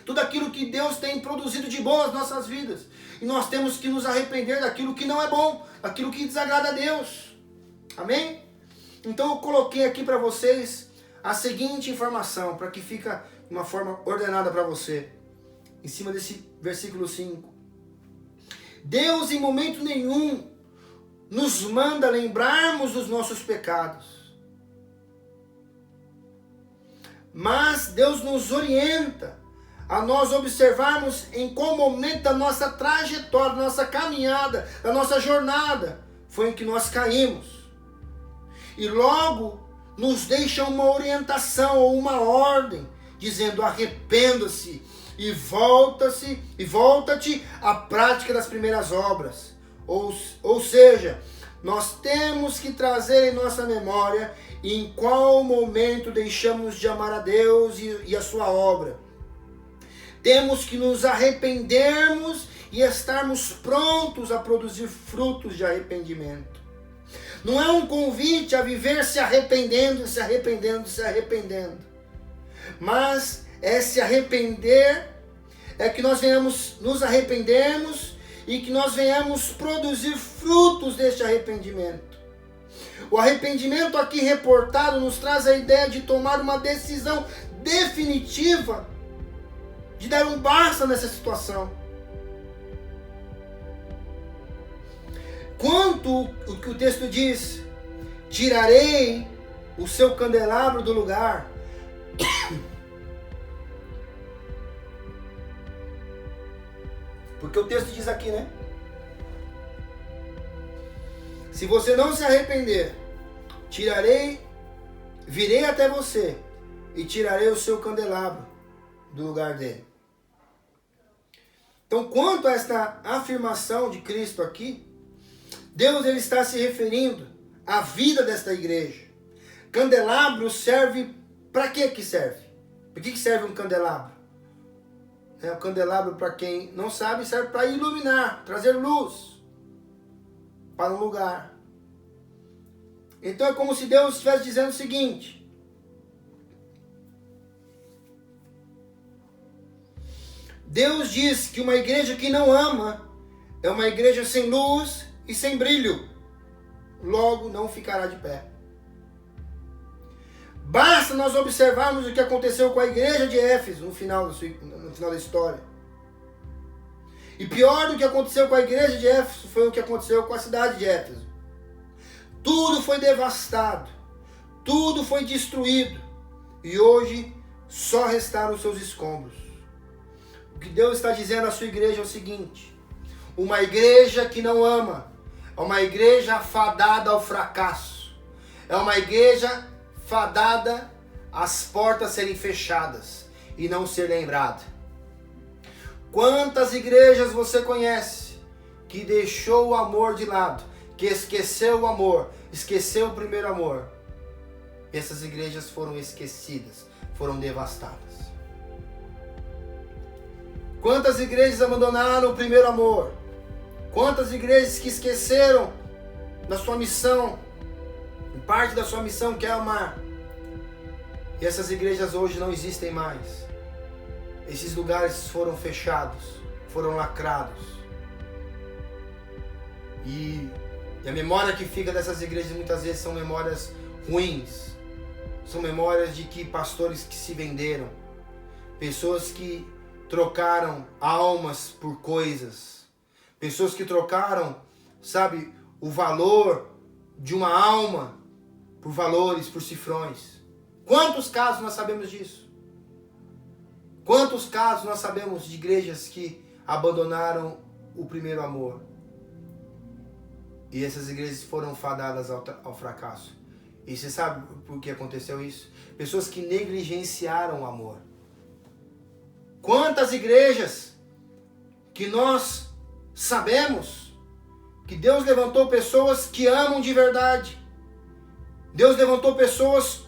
Tudo aquilo que Deus tem produzido de bom nas nossas vidas. E nós temos que nos arrepender daquilo que não é bom, daquilo que desagrada a Deus. Amém? Então eu coloquei aqui para vocês a seguinte informação, para que fique de uma forma ordenada para você. Em cima desse versículo 5. Deus em momento nenhum nos manda lembrarmos dos nossos pecados. Mas Deus nos orienta a nós observarmos em qual momento da nossa trajetória, da nossa caminhada, da nossa jornada, foi em que nós caímos. E logo nos deixa uma orientação ou uma ordem, dizendo: arrependa-se e volta-te à prática das primeiras obras. Ou seja, nós temos que trazer em nossa memória em qual momento deixamos de amar a Deus e a sua obra. Temos que nos arrependermos e estarmos prontos a produzir frutos de arrependimento. Não é um convite a viver se arrependendo, se arrependendo, se arrependendo. Mas é se arrepender, é que nós venhamos nos arrependermos e que nós venhamos produzir frutos deste arrependimento. O arrependimento aqui reportado nos traz a ideia de tomar uma decisão definitiva, de dar um basta nessa situação. Quanto o que o texto diz: tirarei o seu candelabro do lugar. Porque o texto diz aqui, né? Se você não se arrepender, virei até você e tirarei o seu candelabro do lugar dele. Então, quanto a esta afirmação de Cristo aqui, Deus ele está se referindo à vida desta igreja. Candelabro serve para que serve? Para que serve um candelabro? O candelabro, para quem não sabe, serve para iluminar, trazer luz para um lugar. Então é como se Deus estivesse dizendo o seguinte: Deus diz que uma igreja que não ama é uma igreja sem luz e sem brilho, logo não ficará de pé. Basta nós observarmos o que aconteceu com a igreja de Éfeso no final da história. E pior do que aconteceu com a igreja de Éfeso foi o que aconteceu com a cidade de Éfeso. Tudo foi devastado, tudo foi destruído, e hoje só restaram os seus escombros. O que Deus está dizendo à sua igreja é o seguinte: uma igreja que não ama é uma igreja fadada ao fracasso, é uma igreja fadada às portas serem fechadas e não ser lembrada. Quantas igrejas você conhece que deixou o amor de lado, que esqueceu o amor, esqueceu o primeiro amor? Essas igrejas foram esquecidas, foram devastadas. Quantas igrejas abandonaram o primeiro amor? Quantas igrejas que esqueceram da sua missão, parte da sua missão que é amar? E essas igrejas hoje não existem mais. Esses lugares foram fechados, foram lacrados. E a memória que fica dessas igrejas muitas vezes são memórias ruins. São memórias de que pastores que se venderam, pessoas que trocaram almas por coisas, pessoas que trocaram, sabe, o valor de uma alma por valores, por cifrões. Quantos casos nós sabemos disso? Quantos casos nós sabemos de igrejas que abandonaram o primeiro amor? E essas igrejas foram fadadas ao fracasso. E você sabe por que aconteceu isso? Pessoas que negligenciaram o amor. Quantas igrejas que nós sabemos que Deus levantou pessoas que amam de verdade. Deus levantou pessoas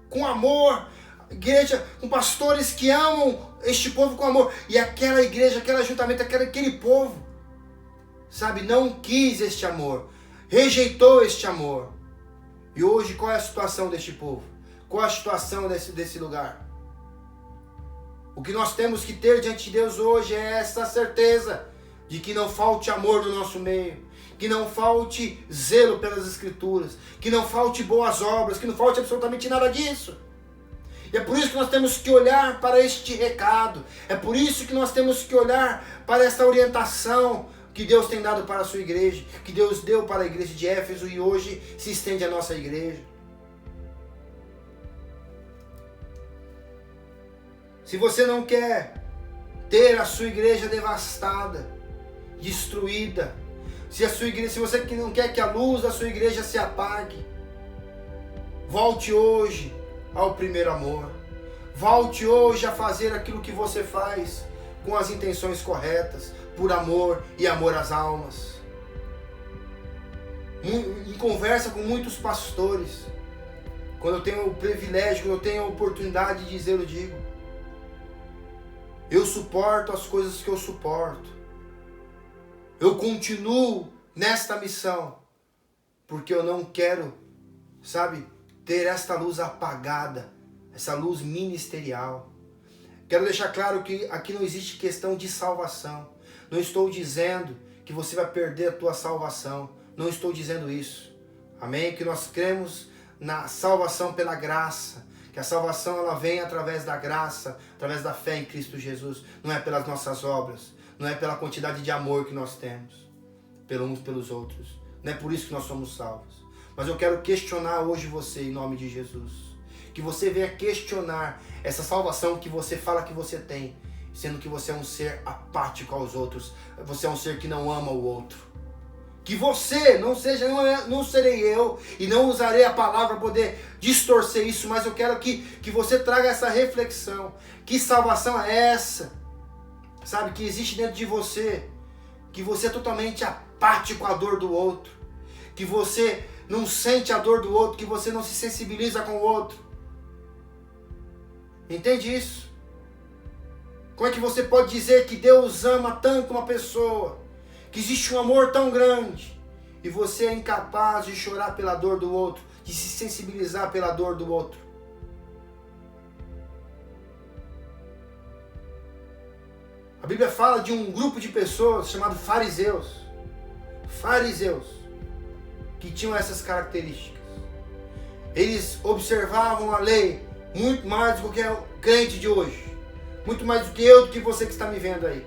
com amor, igreja com pastores que amam este povo com amor. E aquela igreja, aquele ajuntamento, aquele povo, sabe, não quis este amor, rejeitou este amor. E hoje, qual é a situação deste povo? Qual é a situação desse lugar? O que nós temos que ter diante de Deus hoje é essa certeza de que não falte amor no nosso meio, que não falte zelo pelas Escrituras, que não falte boas obras, que não falte absolutamente nada disso. E é por isso que nós temos que olhar para este recado, é por isso que nós temos que olhar para esta orientação que Deus tem dado para a sua igreja, que Deus deu para a igreja de Éfeso e hoje se estende à nossa igreja. Se você não quer ter a sua igreja devastada, destruída, se você não quer que a luz da sua igreja se apague, volte hoje ao primeiro amor. Volte hoje a fazer aquilo que você faz com as intenções corretas, por amor e amor às almas. Em conversa com muitos pastores, quando eu tenho o privilégio, quando eu tenho a oportunidade de dizer, eu digo: eu suporto as coisas que eu suporto. Eu continuo nesta missão, porque eu não quero, ter esta luz apagada, essa luz ministerial. Quero deixar claro que aqui não existe questão de salvação. Não estou dizendo que você vai perder a tua salvação. Não estou dizendo isso. Amém? Que nós cremos na salvação pela graça. Que a salvação ela vem através da graça, através da fé em Cristo Jesus. Não é pelas nossas obras. Não é pela quantidade de amor que nós temos uns pelos outros. Não é por isso que nós somos salvos. Mas eu quero questionar hoje você em nome de Jesus. Que você venha questionar essa salvação que você fala que você tem, sendo que você é um ser apático aos outros. Você é um ser que não ama o outro. Que você não serei eu, e não usarei a palavra para poder distorcer isso, mas eu quero que você traga essa reflexão. Que salvação é essa? Que existe dentro de você. Que você é totalmente apático à dor do outro. Que você não sente a dor do outro, que você não se sensibiliza com o outro. Entende isso? Como é que você pode dizer que Deus ama tanto uma pessoa, que existe um amor tão grande, e você é incapaz de chorar pela dor do outro, de se sensibilizar pela dor do outro? A Bíblia fala de um grupo de pessoas chamado fariseus. Fariseus, que tinham essas características. Eles observavam a lei muito mais do que o crente de hoje. Muito mais do que eu, do que você que está me vendo aí.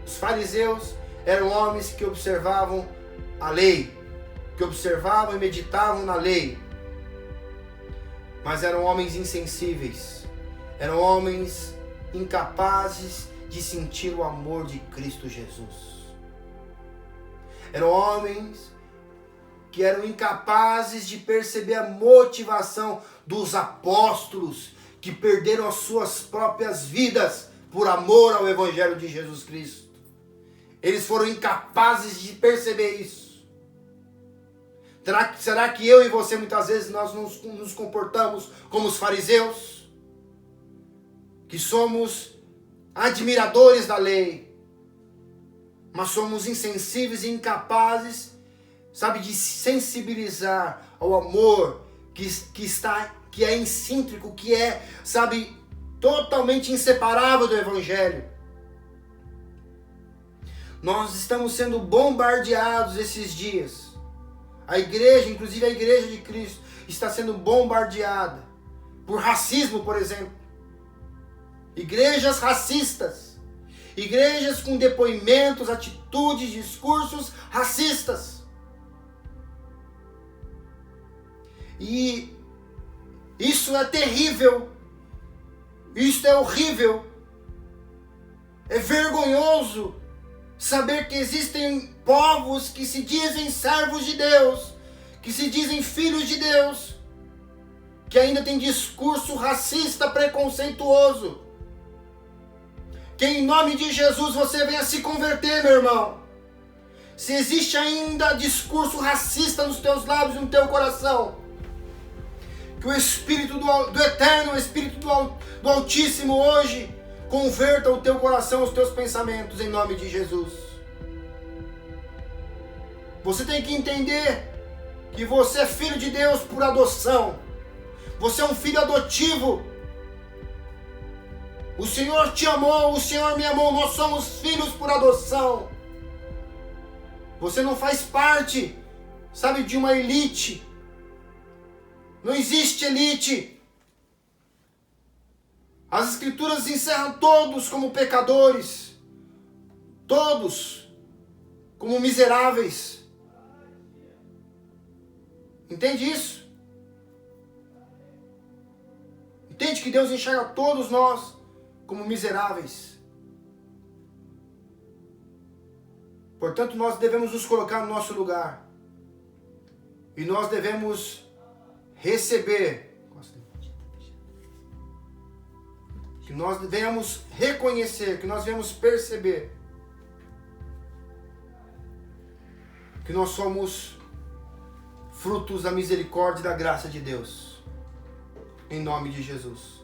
Os fariseus eram homens que observavam a lei, que observavam e meditavam na lei. Mas eram homens insensíveis. Eram homens incapazes de sentir o amor de Cristo Jesus. Eram homens que eram incapazes de perceber a motivação dos apóstolos que perderam as suas próprias vidas por amor ao Evangelho de Jesus Cristo. Eles foram incapazes de perceber isso. Será que eu e você muitas vezes nós nos comportamos como os fariseus? Que somos admiradores da lei, mas somos insensíveis e incapazes, de se sensibilizar ao amor que é incíntrico, que é, totalmente inseparável do Evangelho. Nós estamos sendo bombardeados esses dias. A igreja, inclusive a igreja de Cristo, está sendo bombardeada por racismo, por exemplo. Igrejas racistas. Igrejas com depoimentos, atitudes, discursos racistas. E isso é terrível. Isso é horrível. É vergonhoso saber que existem povos que se dizem servos de Deus, que se dizem filhos de Deus, que ainda tem discurso racista, preconceituoso. Que em nome de Jesus você venha se converter, meu irmão. Se existe ainda discurso racista nos teus lábios e no teu coração, que o Espírito do Eterno, o Espírito do Altíssimo hoje converta o teu coração, os teus pensamentos, em nome de Jesus. Você tem que entender que você é filho de Deus por adoção. Você é um filho adotivo. O Senhor te amou, o Senhor me amou, nós somos filhos por adoção. Você não faz parte, sabe, de uma elite. Não existe elite. As Escrituras encerram todos como pecadores. Todos como miseráveis. Entende isso? Entende que Deus enxerga todos nós como miseráveis. Portanto, nós devemos nos colocar no nosso lugar. E nós devemos receber. Que nós devemos reconhecer, que nós devemos perceber que nós somos frutos da misericórdia e da graça de Deus. Em nome de Jesus.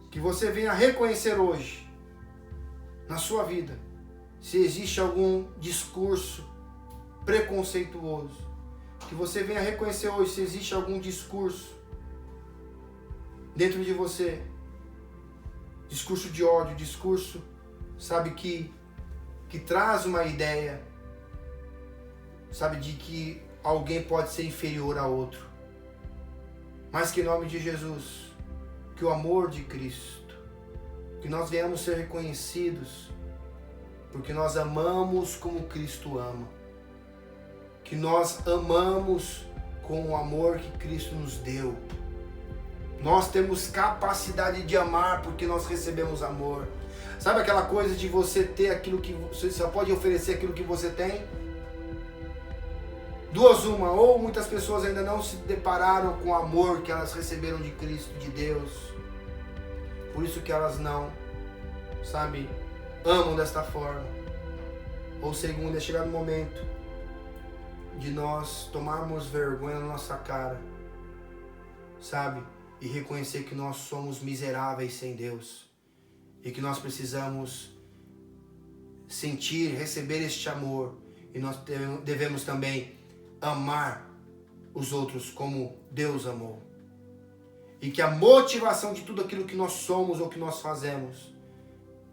Que você venha reconhecer hoje, na sua vida, se existe algum discurso preconceituoso. Que você venha reconhecer hoje se existe algum discurso dentro de você. Discurso de ódio, discurso, sabe, que traz uma ideia, sabe, de que alguém pode ser inferior a outro. Mas que em nome de Jesus, que o amor de Cristo, que nós venhamos ser reconhecidos, porque nós amamos como Cristo ama. Que nós amamos com o amor que Cristo nos deu. Nós temos capacidade de amar porque nós recebemos amor. Sabe aquela coisa de você ter aquilo que você só pode oferecer aquilo que você tem? Duas uma, ou muitas pessoas ainda não se depararam com o amor que elas receberam de Cristo, de Deus. Por isso que elas não, sabe, amam desta forma. Ou segundo, é chegar no momento de nós tomarmos vergonha na nossa cara, sabe, e reconhecer que nós somos miseráveis sem Deus. E que nós precisamos sentir, receber este amor. E nós devemos também amar os outros como Deus amou. E que a motivação de tudo aquilo que nós somos ou que nós fazemos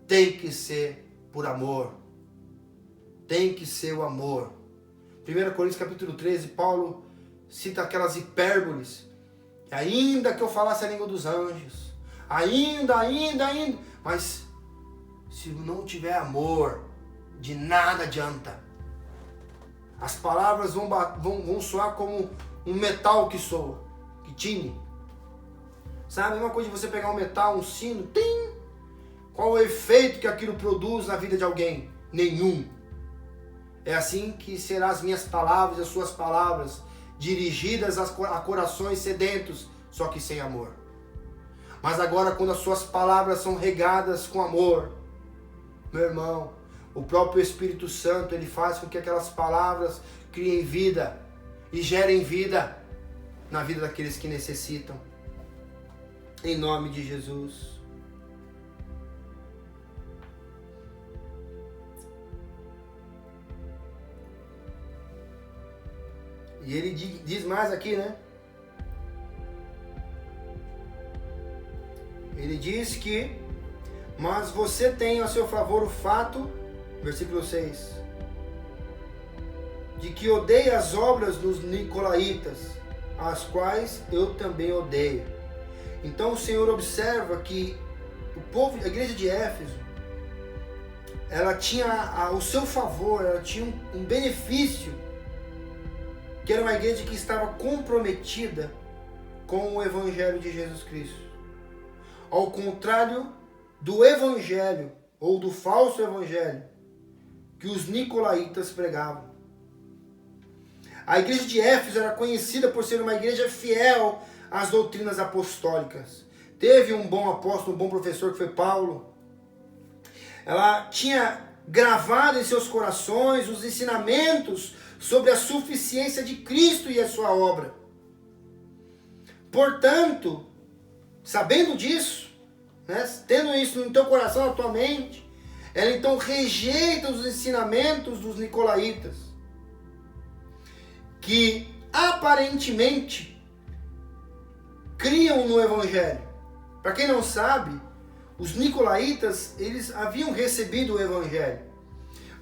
tem que ser por amor. Tem que ser o amor. 1 Coríntios capítulo 13, Paulo cita aquelas hipérboles. Ainda que eu falasse a língua dos anjos, ainda, mas se não tiver amor, de nada adianta. As palavras vão soar como um metal que soa, que tine. Sabe, a mesma coisa de você pegar um metal, um sino, tim! Qual o efeito que aquilo produz na vida de alguém? Nenhum. É assim que serão as minhas palavras, as suas palavras, dirigidas a corações sedentos, só que sem amor. Mas agora, quando as suas palavras são regadas com amor, meu irmão, o próprio Espírito Santo, ele faz com que aquelas palavras criem vida e gerem vida na vida daqueles que necessitam. Em nome de Jesus. E ele diz mais aqui, né? Ele diz que, mas você tem a seu favor o fato, versículo 6, de que odeia as obras dos nicolaítas, as quais eu também odeio. Então o Senhor observa que o povo, a igreja de Éfeso, ela tinha ao seu favor, ela tinha um benefício, que era uma igreja que estava comprometida com o Evangelho de Jesus Cristo. Ao contrário do Evangelho, ou do falso Evangelho, que os nicolaítas pregavam. A igreja de Éfeso era conhecida por ser uma igreja fiel às doutrinas apostólicas. Teve um bom apóstolo, um bom professor que foi Paulo. Ela tinha gravado em seus corações os ensinamentos sobre a suficiência de Cristo e a sua obra. Portanto, sabendo disso, né, tendo isso no teu coração, na tua mente, ela então rejeita os ensinamentos dos nicolaítas. que aparentemente criam no Evangelho. Para quem não sabe, os nicolaítas, eles haviam recebido o Evangelho.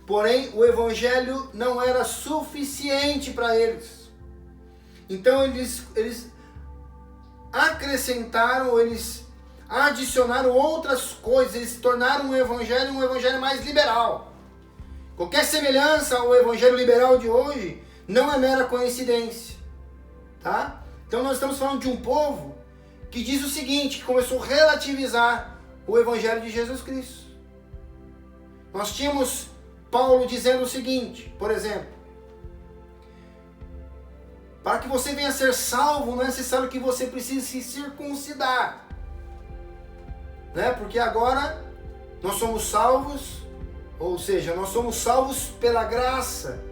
Porém, o Evangelho não era suficiente para eles. Então, eles acrescentaram, eles adicionaram outras coisas, eles tornaram um evangelho mais liberal. Qualquer semelhança ao evangelho liberal de hoje não é mera coincidência, tá? Então nós estamos falando de um povo que diz o seguinte, que começou a relativizar o evangelho de Jesus Cristo. Nós tínhamos Paulo dizendo o seguinte, por exemplo: para que você venha a ser salvo, não é necessário que você precise se circuncidar, né? Porque agora nós somos salvos, ou seja, nós somos salvos pela graça.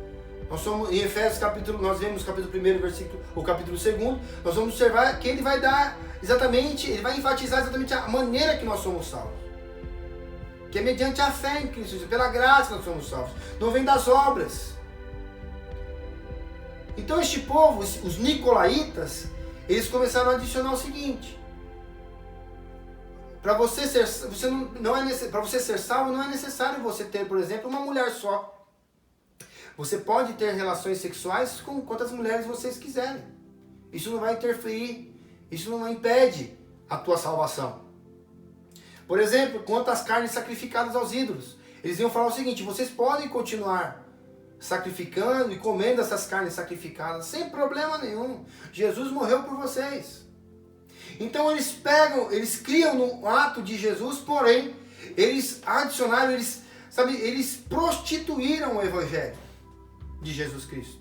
Nós somos, em Efésios capítulo, nós vemos capítulo 1, versículo, o capítulo 2, nós vamos observar que ele vai dar exatamente, ele vai enfatizar exatamente a maneira que nós somos salvos. Que é mediante a fé em Cristo Jesus, pela graça nós somos salvos. Não vem das obras. Então este povo, os nicolaítas, eles começaram a adicionar o seguinte: para você ser salvo não é necessário você ter, por exemplo, uma mulher só. Você pode ter relações sexuais com quantas mulheres vocês quiserem. Isso não vai interferir, isso não impede a tua salvação. Por exemplo, quanto às carnes sacrificadas aos ídolos, eles iam falar o seguinte: vocês podem continuar sacrificando e comendo essas carnes sacrificadas sem problema nenhum. Jesus morreu por vocês. Então eles criam no ato de Jesus, porém, eles adicionaram, eles prostituíram o evangelho de Jesus Cristo.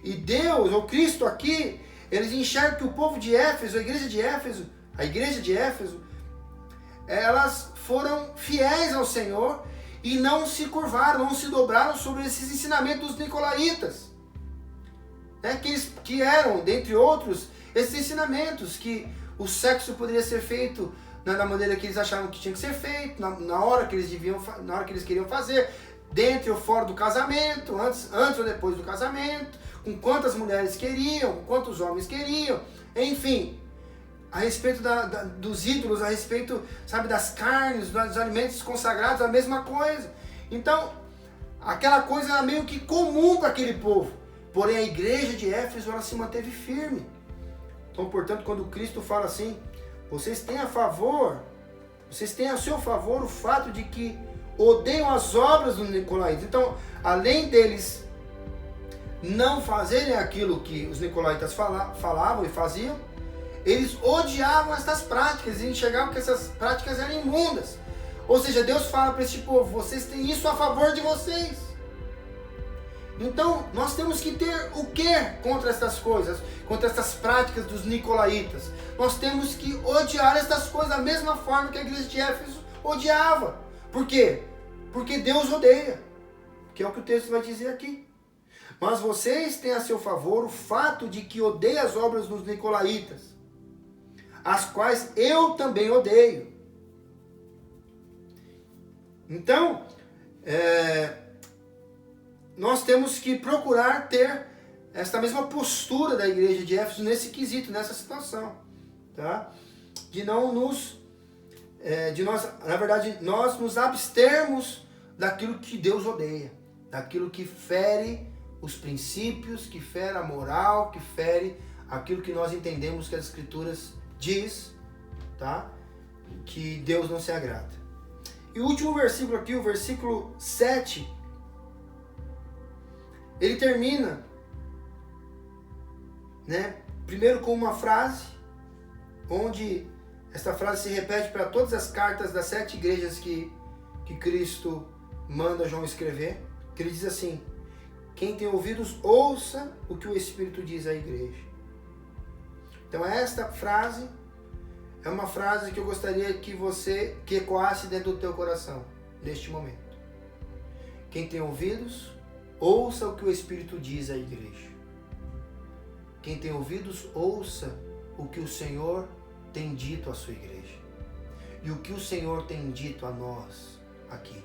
E Deus, ou Cristo aqui, eles enxergam que o povo de Éfeso, a igreja de Éfeso, elas foram fiéis ao Senhor e não se curvaram, não se dobraram sobre esses ensinamentos dos nicolaítas. Que eram, dentre outros, esses ensinamentos, que o sexo poderia ser feito na maneira que eles achavam que tinha que ser feito, na hora que eles queriam fazer, dentro ou fora do casamento, antes ou depois do casamento, com quantas mulheres queriam, com quantos homens queriam, enfim, a respeito dos ídolos, a respeito, das carnes, dos alimentos consagrados, a mesma coisa. Então, aquela coisa era meio que comum para aquele povo. Porém, a igreja de Éfeso, ela se manteve firme. Então, portanto, quando Cristo fala assim, vocês têm a seu favor o fato de que odeiam as obras dos nicolaítas. Então, além deles não fazerem aquilo que os nicolaítas falavam e faziam, eles odiavam essas práticas, eles enxergavam que essas práticas eram imundas. Ou seja, Deus fala para este povo: vocês têm isso a favor de vocês. Então, nós temos que ter o que contra essas coisas, contra essas práticas dos nicolaítas? Nós temos que odiar essas coisas da mesma forma que a igreja de Éfeso odiava. Por quê? Porque Deus odeia, que é o que o texto vai dizer aqui. Mas vocês têm a seu favor o fato de que odeiam as obras dos nicolaítas, as quais eu também odeio. Então, nós temos que procurar ter esta mesma postura da igreja de Éfeso nesse quesito, nessa situação, tá? Nós nos abstermos daquilo que Deus odeia, daquilo que fere os princípios, que fere a moral, que fere aquilo que nós entendemos que as Escrituras diz, tá? Que Deus não se agrada. E o último versículo aqui, o versículo 7, ele termina, primeiro com uma frase, onde esta frase se repete para todas as cartas das 7 igrejas que Cristo manda João escrever, que ele diz assim: quem tem ouvidos, ouça o que o Espírito diz à igreja. Então esta frase é uma frase que eu gostaria que ecoasse dentro do teu coração, neste momento. Quem tem ouvidos, ouça o que o Espírito diz à igreja. Quem tem ouvidos, ouça o que o Senhor tem dito à sua igreja. E o que o Senhor tem dito a nós aqui.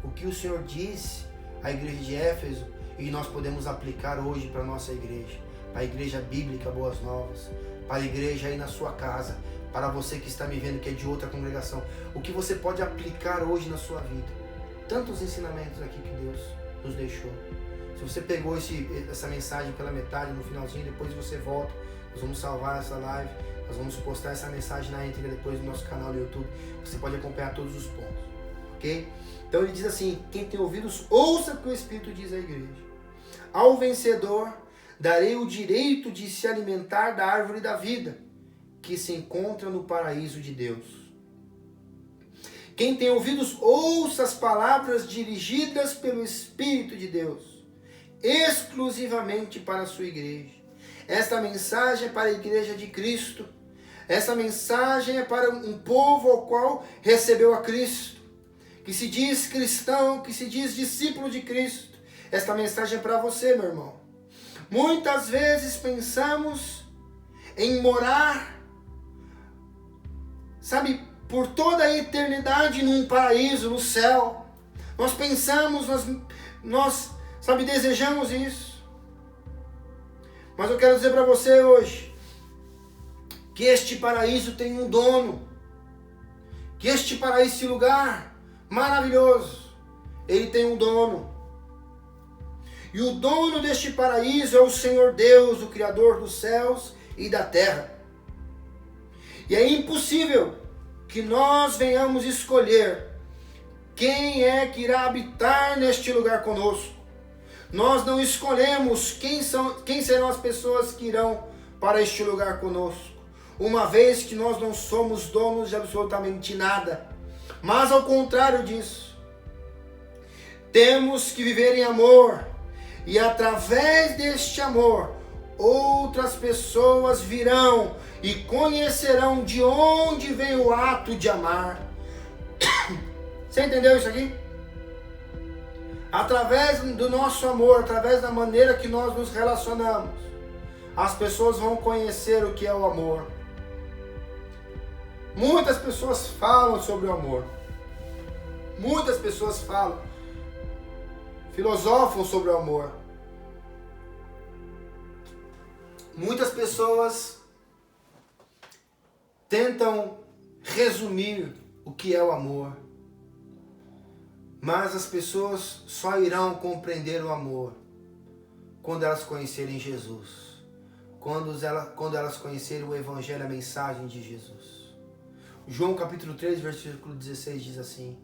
O que o Senhor disse à igreja de Éfeso e nós podemos aplicar hoje para a nossa igreja, para a igreja bíblica Boas Novas, para a igreja aí na sua casa, para você que está me vendo que é de outra congregação, o que você pode aplicar hoje na sua vida. Tantos ensinamentos aqui que Deus nos deixou. Se você pegou essa mensagem pela metade, no finalzinho, depois você volta, nós vamos salvar essa live, nós vamos postar essa mensagem na íntegra depois no nosso canal no YouTube, você pode acompanhar todos os pontos, ok? Então ele diz assim, quem tem ouvidos, ouça o que o Espírito diz à igreja. Ao vencedor darei o direito de se alimentar da árvore da vida, que se encontra no paraíso de Deus. Quem tem ouvidos, ouça as palavras dirigidas pelo Espírito de Deus, exclusivamente para a sua igreja. Esta mensagem é para a igreja de Cristo. Essa mensagem é para um povo ao qual recebeu a Cristo, que se diz cristão, que se diz discípulo de Cristo. Esta mensagem é para você, meu irmão. Muitas vezes pensamos em morar, sabe, por toda a eternidade num paraíso, no céu. Nós pensamos, nós sabe, desejamos isso. Mas eu quero dizer para você hoje que este paraíso tem um dono. Que este paraíso, esse lugar maravilhoso, ele tem um dono. E o dono deste paraíso é o Senhor Deus, o Criador dos céus e da terra. E é impossível que nós venhamos escolher quem é que irá habitar neste lugar conosco. Nós não escolhemos quem serão as pessoas que irão para este lugar conosco, uma vez que nós não somos donos de absolutamente nada. Mas ao contrário disso, temos que viver em amor, e através deste amor, outras pessoas virão e conhecerão de onde vem o ato de amar. Você entendeu isso aqui? Através do nosso amor, através da maneira que nós nos relacionamos, as pessoas vão conhecer o que é o amor. Muitas pessoas falam sobre o amor. Muitas pessoas falam, filosofam sobre o amor. Muitas pessoas tentam resumir o que é o amor. Mas as pessoas só irão compreender o amor quando elas conhecerem Jesus. Quando elas conhecerem o Evangelho, a mensagem de Jesus. João capítulo 3, versículo 16 diz assim,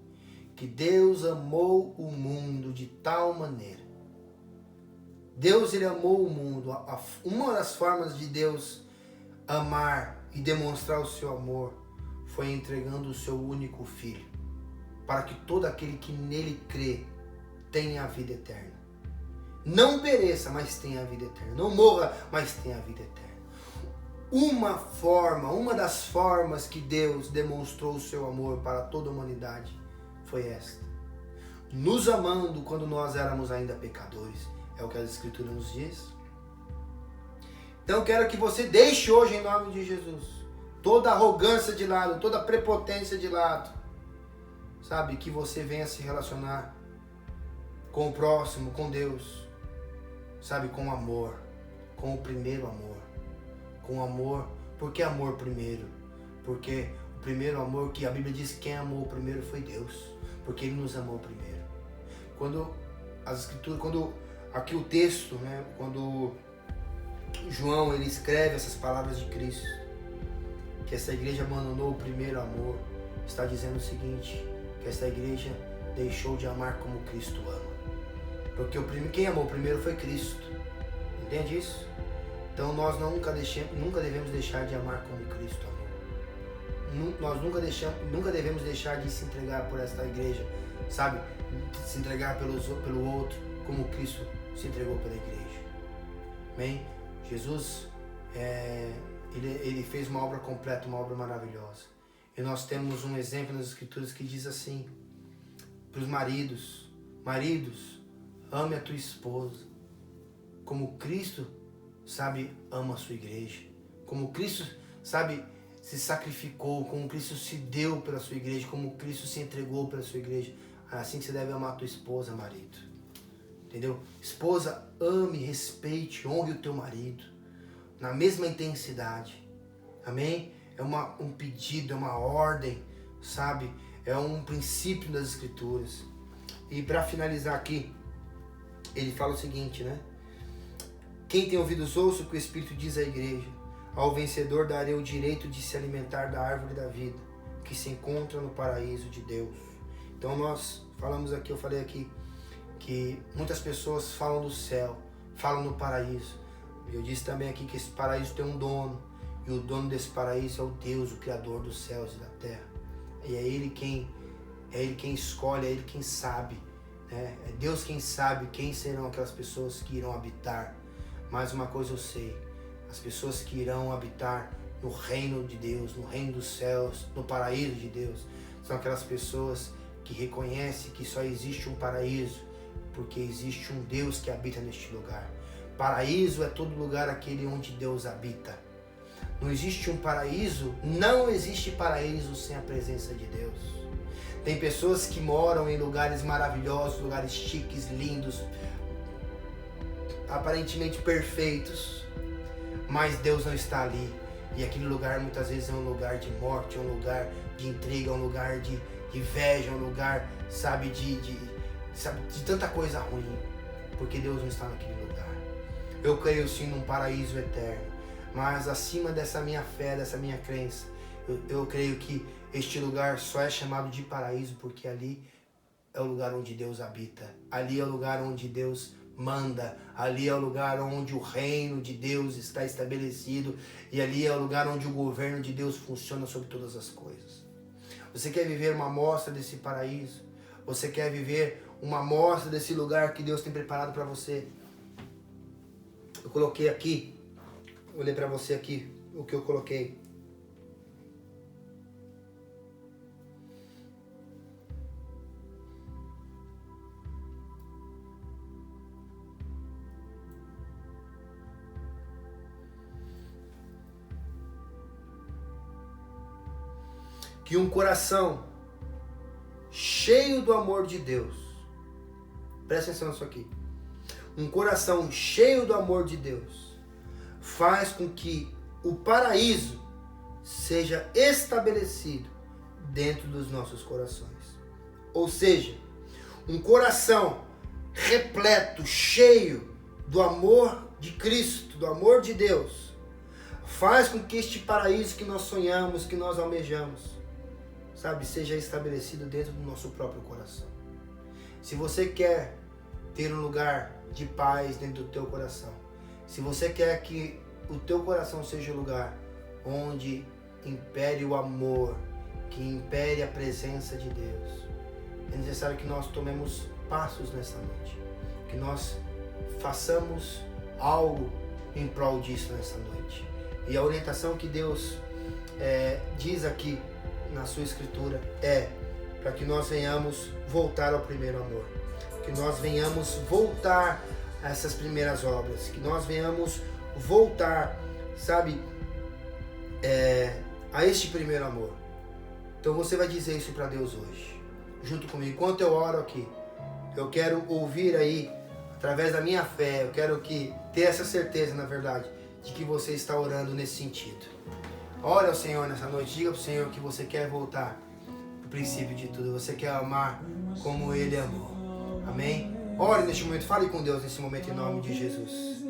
que Deus amou o mundo de tal maneira. Deus, ele amou o mundo. Uma das formas de Deus amar e demonstrar o seu amor foi entregando o seu único filho, para que todo aquele que nele crê tenha a vida eterna. Não pereça, mas tenha a vida eterna. Não morra, mas tenha a vida eterna. Uma das formas que Deus demonstrou o seu amor para toda a humanidade foi esta: nos amando quando nós éramos ainda pecadores. É o que a Escritura nos diz. Então eu quero que você deixe hoje, em nome de Jesus, toda arrogância de lado, toda prepotência de lado. Sabe, que você venha se relacionar com o próximo, com Deus. Sabe, com amor, com o primeiro amor. Com amor, por que amor primeiro? Porque o primeiro amor, que a Bíblia diz que quem amou primeiro foi Deus. Porque Ele nos amou primeiro. Quando as Escrituras, aqui o texto, né, quando João ele escreve essas palavras de Cristo, que essa igreja abandonou o primeiro amor, está dizendo o seguinte, que essa igreja deixou de amar como Cristo ama. Porque quem amou primeiro foi Cristo. Entende isso? Então nós nunca devemos deixar de amar como Cristo amou. Nós nunca devemos deixar de se entregar por esta igreja, sabe? Se entregar pelo outro, como Cristo se entregou pela igreja. Amém? Jesus, ele fez uma obra completa, uma obra maravilhosa. E nós temos um exemplo nas Escrituras que diz assim, para os maridos: maridos, ame a tua esposa, como Cristo, sabe, ama a sua igreja. Como Cristo, sabe, se sacrificou, como Cristo se deu pela sua igreja, como Cristo se entregou pela sua igreja. Assim que você deve amar a tua esposa, marido. entendeu? Esposa, ame, respeite, honre o teu marido na mesma intensidade, amém? É um pedido, é uma ordem, sabe? É um princípio das Escrituras. E para finalizar aqui, ele fala o seguinte, né? Quem tem ouvidos ouça o que o Espírito diz à igreja. Ao vencedor darei o direito de se alimentar da árvore da vida, que se encontra no paraíso de Deus. Então nós falamos aqui, eu falei aqui, que muitas pessoas falam do céu, falam no paraíso. Eu disse também aqui que esse paraíso tem um dono, e o dono desse paraíso é o Deus, o Criador dos céus e da terra. E é Ele quem escolhe, é Ele quem sabe, né? É Deus quem sabe quem serão aquelas pessoas que irão habitar. Mas uma coisa eu sei, as pessoas que irão habitar no reino de Deus, no reino dos céus, no paraíso de Deus, são aquelas pessoas que reconhecem que só existe um paraíso, porque existe um Deus que habita neste lugar. Paraíso é todo lugar aquele onde Deus habita. Não existe um paraíso, não existe paraíso sem a presença de Deus. Tem pessoas que moram em lugares maravilhosos, lugares chiques, lindos, aparentemente perfeitos, mas Deus não está ali. E aquele lugar muitas vezes é um lugar de morte, é um lugar de intriga, é um lugar de inveja, é um lugar, sabe, de tanta coisa ruim, porque Deus não está naquele lugar. Eu creio sim num paraíso eterno, mas acima dessa minha fé, dessa minha crença, eu creio que este lugar só é chamado de paraíso porque ali é o lugar onde Deus habita, ali é o lugar onde Deus manda, ali é o lugar onde o reino de Deus está estabelecido e ali é o lugar onde o governo de Deus funciona sobre todas as coisas. Você quer viver uma amostra desse paraíso? Você quer viver uma amostra desse lugar que Deus tem preparado para você? Eu coloquei aqui, olhei para você aqui, o que eu coloquei. Que um coração cheio do amor de Deus, presta atenção nisso aqui, um coração cheio do amor de Deus faz com que o paraíso seja estabelecido dentro dos nossos corações. Ou seja, um coração repleto, cheio do amor de Cristo, do amor de Deus, faz com que este paraíso que nós sonhamos, que nós almejamos, sabe, seja estabelecido dentro do nosso próprio coração. Se você quer ter um lugar de paz dentro do teu coração, se você quer que o teu coração seja o lugar onde impere o amor, que impere a presença de Deus, é necessário que nós tomemos passos nessa noite, que nós façamos algo em prol disso nessa noite. E a orientação que Deus diz aqui na sua escritura é para que nós venhamos voltar ao primeiro amor, que nós venhamos voltar a essas primeiras obras, que nós venhamos voltar, sabe, a este primeiro amor. Então você vai dizer isso para Deus hoje, junto comigo. Enquanto eu oro aqui, eu quero ouvir aí, através da minha fé, eu quero ter essa certeza, na verdade, de que você está orando nesse sentido. Ore ao Senhor nessa noite, diga para o Senhor que você quer voltar para o princípio de tudo, você quer amar como Ele amou. Amém? Ore neste momento, fale com Deus nesse momento em nome de Jesus.